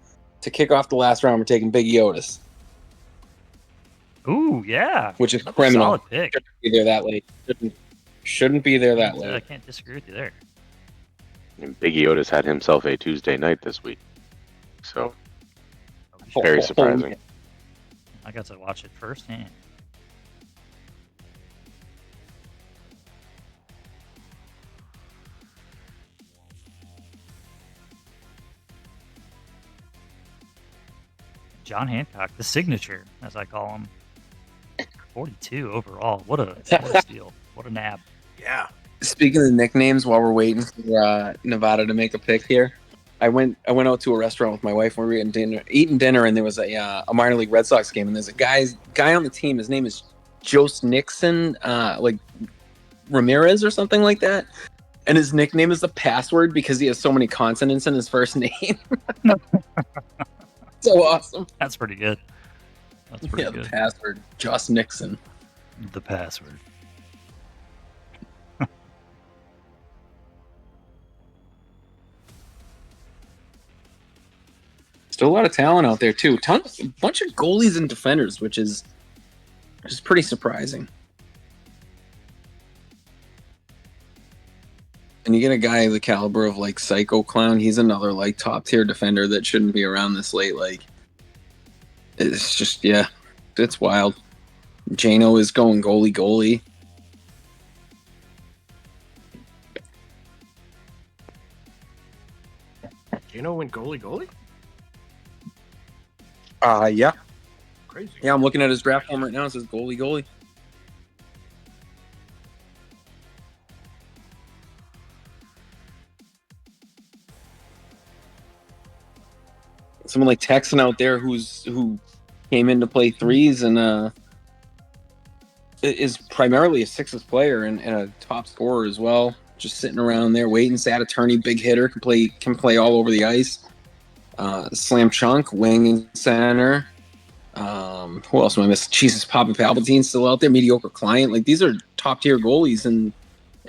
to kick off the last round. We're taking Big Otis. Ooh, yeah, which is another criminal. solid pick. Shouldn't be there that late. Shouldn't be there that late. I can't disagree with you there. And Biggie Otis had himself a Tuesday night this week, so very surprising. I got to watch it firsthand. John Hancock, the signature, as I call him. 42 overall. What a steal. What a nab. Yeah. Speaking of nicknames, while we're waiting for Nevada to make a pick here, I went out to a restaurant with my wife when we were eating dinner, and there was a minor league Red Sox game, and there's a guy on the team. His name is Jose Nixon, like Ramirez or something like that, and his nickname is the Password because he has so many consonants in his first name. So awesome. That's pretty good. That's pretty good. The Password, Josh Nixon. The Password. Still a lot of talent out there too. A bunch of goalies and defenders, which is pretty surprising. And you get a guy the caliber of like Psycho Clown. He's another like top tier defender that shouldn't be around this late. Like, it's just it's wild. Jano is going goalie. Jano went goalie? Yeah. Crazy. Yeah, I'm looking at his draft form right now. It says goalie. Someone like Texan out there who came in to play threes and is primarily a sixes player and a top scorer as well. Just sitting around there waiting. Sad attorney, big hitter, can play all over the ice. Slam Chunk, wing and center. Who else am I missing? Jesus, Papa Palpatine's still out there. Mediocre Client. Like, these are top tier goalies in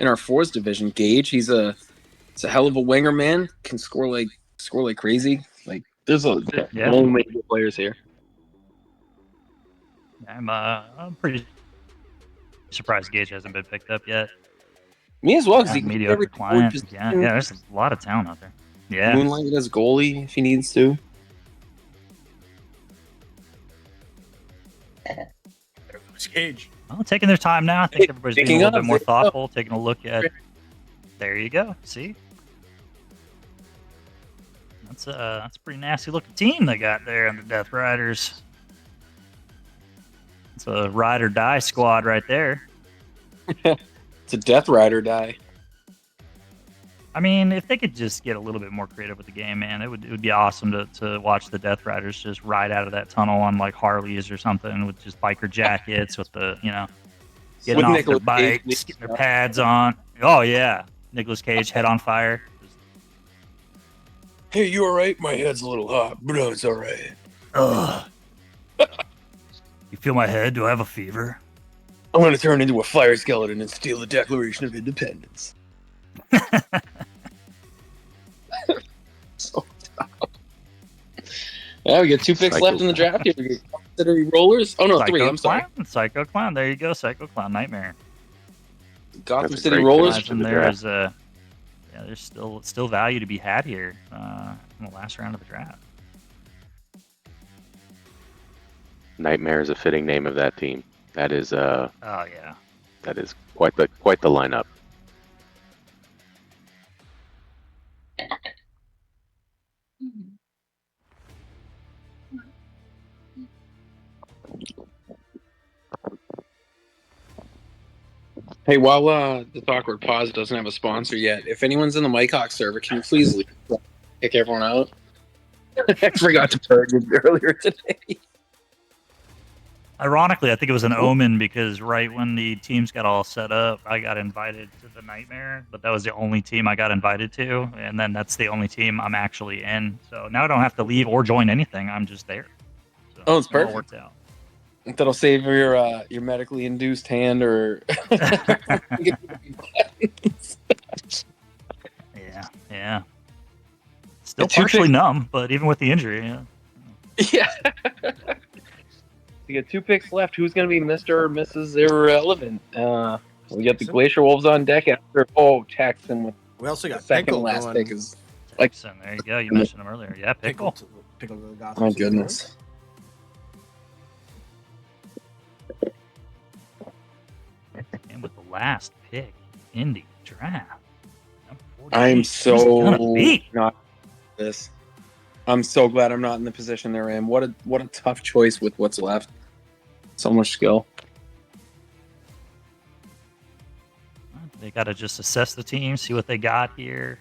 our fours division. Gage, he's a hell of a winger, man. Can score like crazy. Like, there's many good players here. I'm pretty surprised Gage hasn't been picked up yet. Me as well, because he mediocre Client. Yeah, there's a lot of talent out there. Yeah, Moonlight as goalie if he needs to. Gage. Well, taking their time now. I think everybody's being a little bit more thoughtful, taking a look at. There you go. See, that's a pretty nasty looking team they got there in the Death Riders. It's a ride or die squad right there. It's a Death Ride or die. I mean, if they could just get a little bit more creative with the game, man, it would be awesome to watch the Death Riders just ride out of that tunnel on like Harleys or something with just biker jackets with the getting with off Nicolas their bikes, Cage. getting their pads on. Oh yeah, Nicolas Cage head on fire. Hey, you alright? My head's a little hot, but it's alright. Ugh. You feel my head? Do I have a fever? I'm gonna turn into a fire skeleton and steal the Declaration of Independence. So tough. Yeah, we got 2 picks left in the draft here. We get City Rollers. Oh no, Psycho 3. I'm sorry. Clown? Psycho Clown. There you go. Psycho Clown Nightmare. Gotham That's a City great Rollers. finish. Imagine there's still value to be had here in the last round of the draft. Nightmare is a fitting name of that team. That is Oh yeah. that is quite the lineup. Hey, while this awkward pause doesn't have a sponsor yet, if anyone's in the Mycock server, can you please leave? Kick everyone out? I forgot to purge it earlier today. Ironically, I think it was an omen because right when the teams got all set up, I got invited to the Nightmare, but that was the only team I got invited to, and then that's the only team I'm actually in. So now I don't have to leave or join anything. I'm just there. So Oh, it's it all perfect. worked out. That'll save your medically induced hand or. Yeah. Still Two partially picks- numb, but even with the injury, yeah. Yeah. You got 2 picks left. Who's going to be Mr. or Mrs. Irrelevant? We got the Glacier Wolves on deck after. Oh, Texan with We also the got second Pickle last going. pick is like. Texan, there you go. You mentioned him earlier. Yeah, Pickle. Pickle to the Gotham My City goodness. And with the last pick in the draft. number 48. I'm Who's it so gonna be? not this. I'm so glad I'm not in the position they're in. What a tough choice with what's left. So much skill. They got to just assess the team, see what they got here.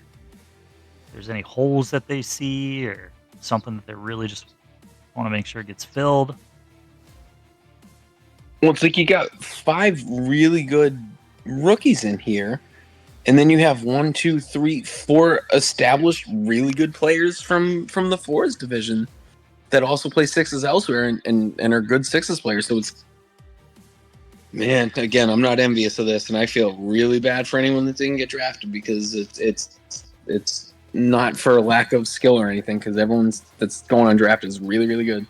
If there's any holes that they see or something that they really just want to make sure gets filled. Well, it's like you got 5 really good rookies in here, and then you have 1, 2, 3, 4 established really good players from the fours division that also play sixes elsewhere and are good sixes players. So it's, man, again, I'm not envious of this, and I feel really bad for anyone that didn't get drafted because it's not for lack of skill or anything, because everyone that's going undrafted is really, really good.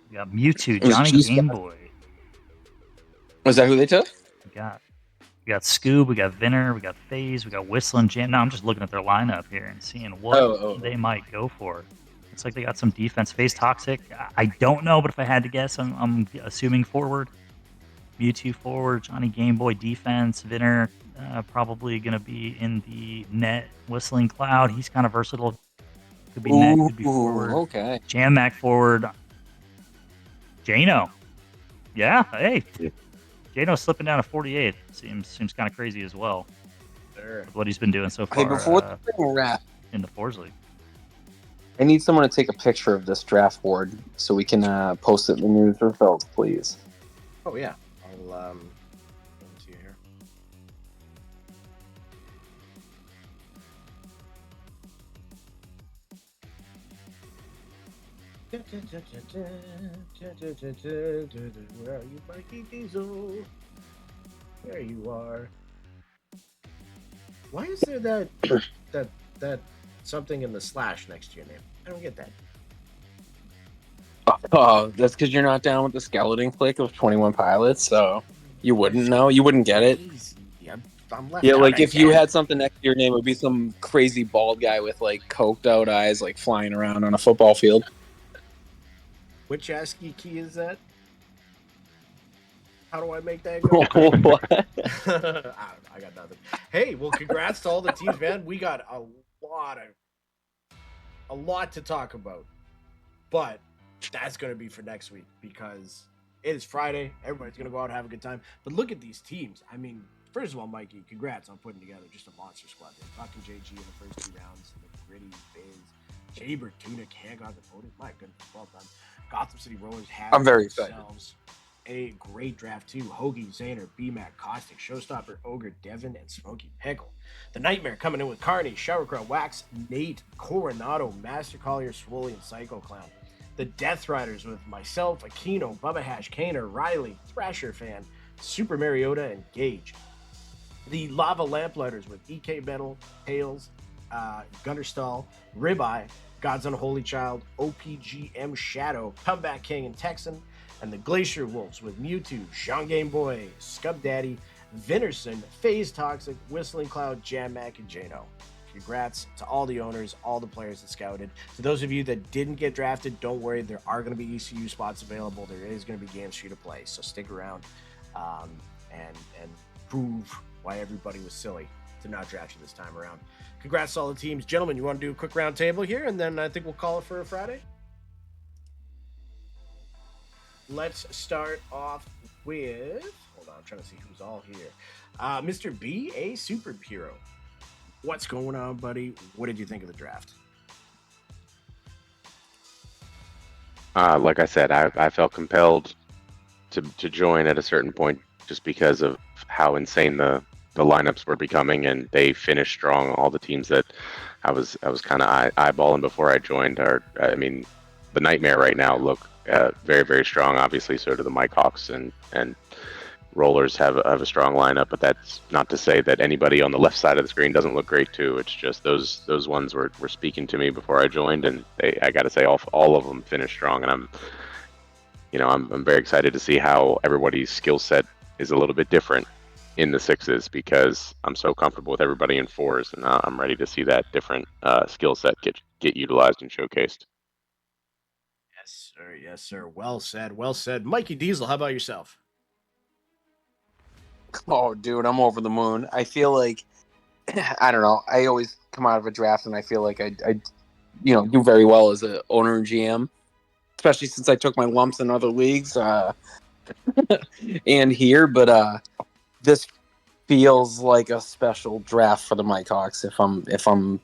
We got Mewtwo, was Johnny G-Spot. Game Boy. Was that who they took? We got Scoob, we got Vinner, we got FaZe, we got Whistling Jam. Now I'm just looking at their lineup here and seeing what they might go for. Looks like they got some defense. FaZe Toxic. I don't know, but if I had to guess, I'm assuming forward. Mewtwo forward, Johnny Game Boy defense, Vinner probably going to be in the net. Whistling Cloud, he's kind of versatile. Could be net, could be forward. Okay. Jam Mac forward. Jano. Yeah, hey. Jano's slipping down to 48. Seems kind of crazy as well. Sure. With what he's been doing so far Hey, before the thing wrap, in the Fours League. I need someone to take a picture of this draft board so we can post it in the news results, please. Oh yeah, I'll let me see here. Where are you, Mikey Diesel? There you are. Why is there that something in the slash next to your name? I don't get that. Oh, that's because you're not down with the skeleton clique of 21 Pilots, so you wouldn't know. You wouldn't get it. Easy. I'm left Yeah, out, like I if you guess. had something next to your name, it would be some crazy bald guy with like coked out eyes, like flying around on a football field. Which ASCII key is that? How do I make that go? What? I don't know. I got nothing. Hey, well, congrats to all the teams, man. We got a lot to talk about, but that's going to be for next week because it is Friday. Everybody's going to go out and have a good time. But look at these teams. I mean, first of all, Mikey, congrats on putting together just a monster squad there. Talking JG in the first 2 rounds, the Gritty, Biz, Jaber, Tunic, Hagog, and Otis. My goodness, well done. Gotham City Rollers have I'm very excited. themselves a great draft too. Hoagie, Zaner, B-Mac, Caustic, Showstopper, Ogre, Devin, and Smokey Pickle. The Nightmare coming in with Carney, Showercrow, Wax, Nate, Coronado, Master Collier, Swoley, and Psycho Clown. The Death Riders with myself, Aquino, Bubba Hash, Kaner, Riley, Thrasher Fan, Super Mariota, and Gage. The Lava Lamplighters with EK Metal, Hales, Gunnerstall, Ribeye, God's Unholy Child, OPGM Shadow, Comeback King, and Texan. and the Glacier Wolves with Mewtwo, Jean Game Boy, Scub Daddy, Vinnerson, FaZe Toxic, Whistling Cloud, Jam Mac, and Jano. Congrats to all the owners, all the players that scouted. To those of you that didn't get drafted, don't worry. There are going to be ECU spots available. There is going to be games for you to play, so stick around and prove why everybody was silly to not draft you this time around. Congrats to all the teams. Gentlemen, you want to do a quick round table here, and then I think we'll call it for a Friday? Let's start off with... Hold on, I'm trying to see who's all here. Mr. B, a superhero. What's going on, buddy? What did you think of the draft? Like I said, I felt compelled to join at a certain point just because of how insane the lineups were becoming, and they finished strong. All the teams that I was kind of eyeballing before I joined are, I mean, the Nightmare right now look very, very strong. Obviously, so do the Mike Hawks and Rollers have a strong lineup, but that's not to say that anybody on the left side of the screen doesn't look great too. It's just those ones were speaking to me before I joined, and I got to say all of them finished strong, and I'm very excited to see how everybody's skill set is a little bit different in the sixes, because I'm so comfortable with everybody in fours, and I'm ready to see that different skill set get utilized and showcased. Yes, sir. Yes, sir. Well said. Well said. Mikey Diesel, how about yourself? Oh, dude, I'm over the moon. I feel like, I don't know. I always come out of a draft and I feel like I do very well as an owner and GM, especially since I took my lumps in other leagues and here. But this feels like a special draft for the Mike Hawks. If I'm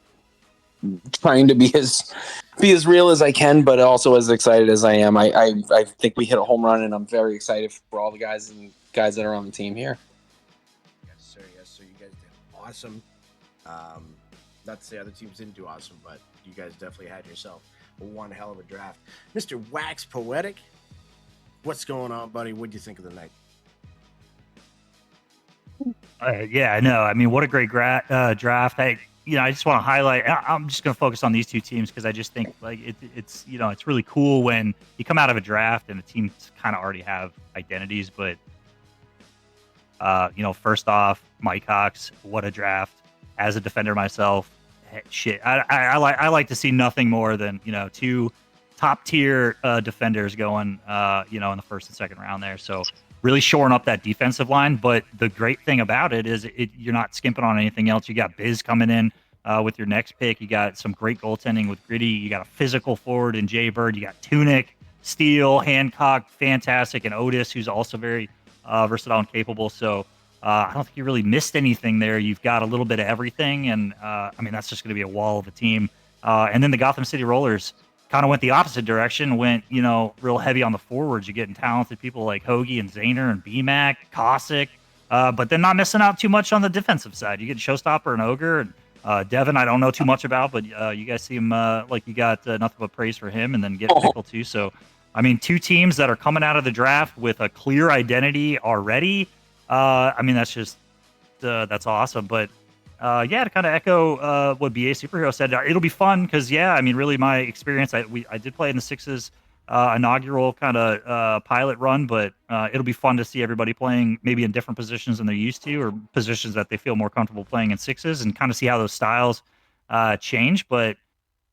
trying to be as real as I can, but also as excited as I am. I think we hit a home run, and I'm very excited for all the guys that are on the team here. Yes, sir. Yes, sir. You guys did awesome. Not to say other teams didn't do awesome, but you guys definitely had yourself one hell of a draft. Mr. Wax Poetic, what's going on, buddy? What'd you think of the night? Yeah, no, I mean, what a great draft. I just want to highlight, I'm just going to focus on these two teams because I just think like it's really cool when you come out of a draft and the teams kind of already have identities. But, first off, Mike Hawks, what a draft. As a defender myself, shit, I like to see nothing more than, two top tier defenders going, in the first and second round there. So really shoring up that defensive line. But the great thing about it is you're not skimping on anything else. You got Biz coming in with your next pick. You got some great goaltending with Gritty. You got a physical forward in Jay Bird. You got Tunic, Steele, Hancock, fantastic, and Otis, who's also very versatile and capable. So I don't think you really missed anything there. You've got a little bit of everything, and that's just going to be a wall of a team. And then the Gotham City Rollers kind of went the opposite direction, went, real heavy on the forwards. You're getting talented people like Hoagie and Zayner and BMAC, Cossack, but then not missing out too much on the defensive side. You get Showstopper and Ogre, and Devin, I don't know too much about, but you guys seem like you got nothing but praise for him, and then get Pickle too. So, two teams that are coming out of the draft with a clear identity already. That's just, that's awesome. But to kind of echo what BA Superhero said, it'll be fun because, really my experience, I did play in the Sixes inaugural kind of pilot run, but it'll be fun to see everybody playing maybe in different positions than they're used to, or positions that they feel more comfortable playing in Sixes, and kind of see how those styles change. But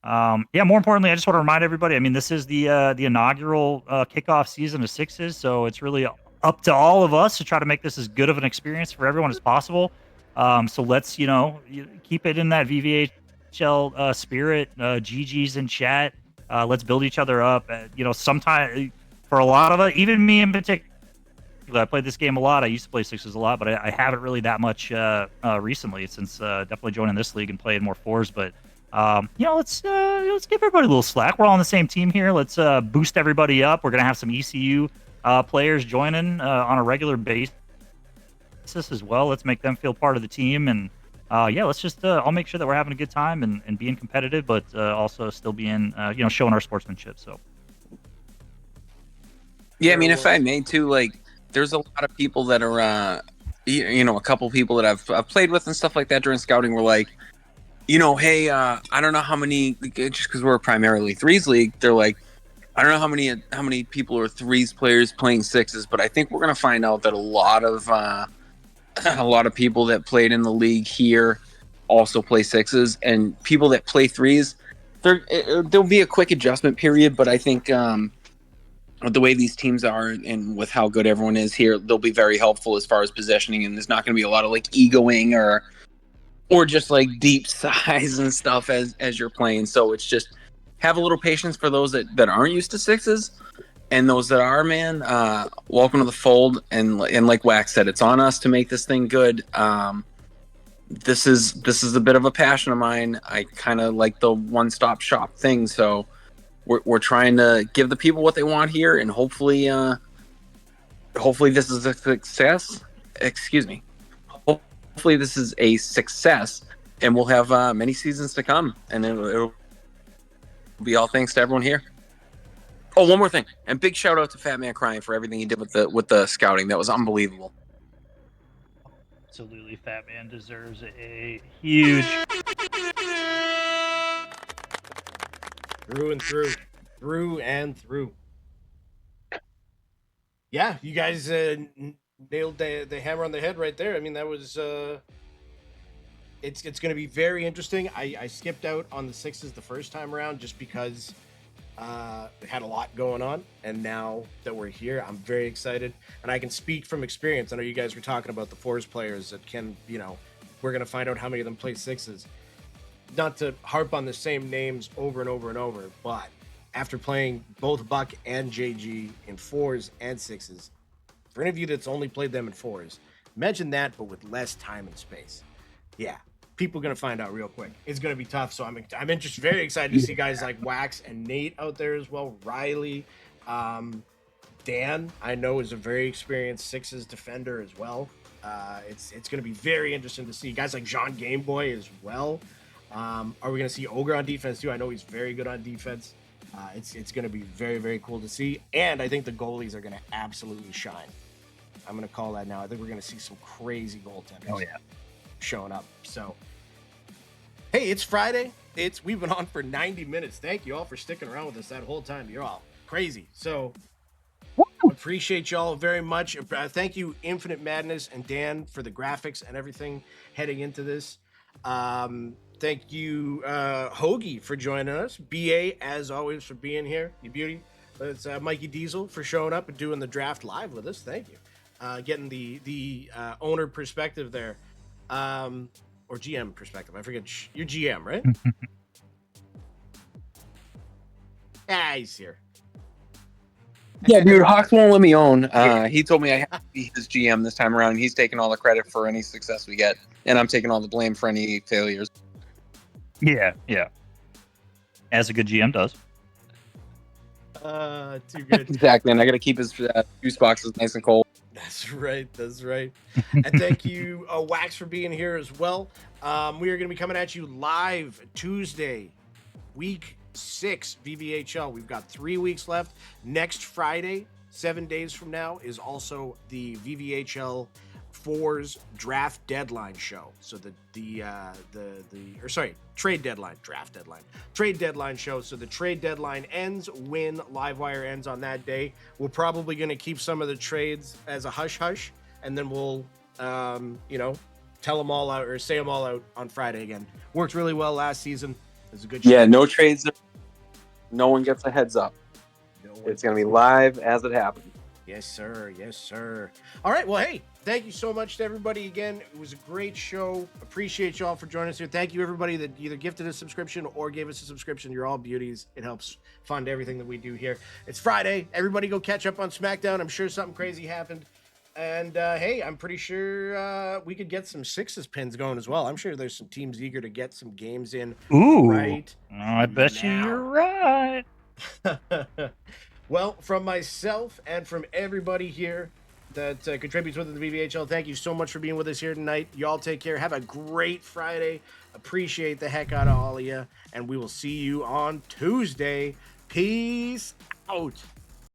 more importantly, I just want to remind everybody, this is the inaugural kickoff season of Sixes, so it's really up to all of us to try to make this as good of an experience for everyone as possible. So let's, keep it in that VVHL spirit. GG's in chat. Let's build each other up. Sometimes for a lot of us, even me in particular, I played this game a lot. I used to play Sixes a lot, but I haven't really that much recently since definitely joining this league and playing more fours. But let's give everybody a little slack. We're all on the same team here. Let's boost everybody up. We're gonna have some ECU players joining on a regular basis as well. Let's make them feel part of the team, and let's just I'll make sure that we're having a good time and being competitive, but also still being showing our sportsmanship. So if I may too, like there's a lot of people that are a couple people that I've played with and stuff like that during scouting were like, hey, I don't know how many, just because we're primarily threes league, they're like, I don't know how many people are threes players playing sixes, but I think we're gonna find out that a lot of people that played in the league here also play sixes, and people that play threes, there'll be a quick adjustment period. But I think with the way these teams are and with how good everyone is here, they'll be very helpful as far as positioning, and there's not going to be a lot of like egoing or just like deep size and stuff as you're playing. So it's just have a little patience for those that aren't used to sixes, and those that are, man, welcome to the fold. And like Wax said, it's on us to make this thing good. This is a bit of a passion of mine. I kind of like the one-stop shop thing, so we're trying to give the people what they want here, and hopefully this is a success. Excuse me. Hopefully this is a success, and we'll have many seasons to come, and then it'll be all thanks to everyone here. Oh, one more thing, and big shout out to Fat Man Crying for everything he did with the scouting. That was unbelievable. Absolutely, Fat Man deserves a huge. Through and through. Through and through. Yeah, you guys nailed the hammer on the head right there. I mean, that was it's going to be very interesting. I skipped out on the sixes the first time around just because we had a lot going on, and now that we're here, I'm very excited, and I can speak from experience. I know you guys were talking about the fours players that can, we're going to find out how many of them play sixes. Not to harp on the same names over and over and over, but after playing both Buck and JG in fours and sixes, for any of you that's only played them in fours, imagine that, but with less time and space. Yeah, people are going to find out real quick. It's going to be tough, so I'm very excited to see guys like Wax and Nate out there as well. Riley, Dan, I know, is a very experienced sixes defender as well. It's going to be very interesting to see guys like John Gameboy as well. Are we going to see Ogre on defense too? I know he's very good on defense. It's going to be very, very cool to see. And I think the goalies are going to absolutely shine. I'm going to call that now. I think we're going to see some crazy goaltenders showing up. So, hey, it's Friday. We've been on for 90 minutes. Thank you all for sticking around with us that whole time. You're all crazy. So, appreciate y'all very much. Thank you, Infinite Madness and Dan, for the graphics and everything heading into this. Thank you, Hoagie, for joining us. BA, as always, for being here. You beauty. It's Mikey Diesel for showing up and doing the draft live with us. Thank you. Getting the owner perspective there. Or GM perspective. I forget. You're GM, right? He's here. Yeah, dude, Hawks won't let me own. He told me I have to be his GM this time around, and he's taking all the credit for any success we get, and I'm taking all the blame for any failures. Yeah. As a good GM does. Too good. Exactly, and I got to keep his juice boxes nice and cold. That's right. And thank you, Wax, for being here as well. We are going to be coming at you live Tuesday, week 6 VVHL. We've got 3 weeks left. Next Friday, 7 days from now, is also the VVHL 4's draft deadline show. So trade deadline show. So the trade deadline ends when Livewire ends on that day. We're probably going to keep some of the trades as a hush hush, and then we'll tell them all out or say them all out on Friday again. Worked really well last season. It was a good show. Yeah, no trades. No one gets a heads up. It's going to be live as it happens. Yes, sir. All right. Well, hey, thank you so much to everybody again. It was a great show. Appreciate y'all for joining us here. Thank you, everybody that either gifted a subscription or gave us a subscription. You're all beauties. It helps fund everything that we do here. It's Friday. Everybody go catch up on SmackDown. I'm sure something crazy happened. And, hey, I'm pretty sure we could get some sixes pins going as well. I'm sure there's some teams eager to get some games in. Ooh. Right. I bet you're right. Well, from myself and from everybody here that contributes with the VVHL, thank you so much for being with us here tonight. Y'all take care. Have a great Friday. Appreciate the heck out of all of you. And we will see you on Tuesday. Peace out.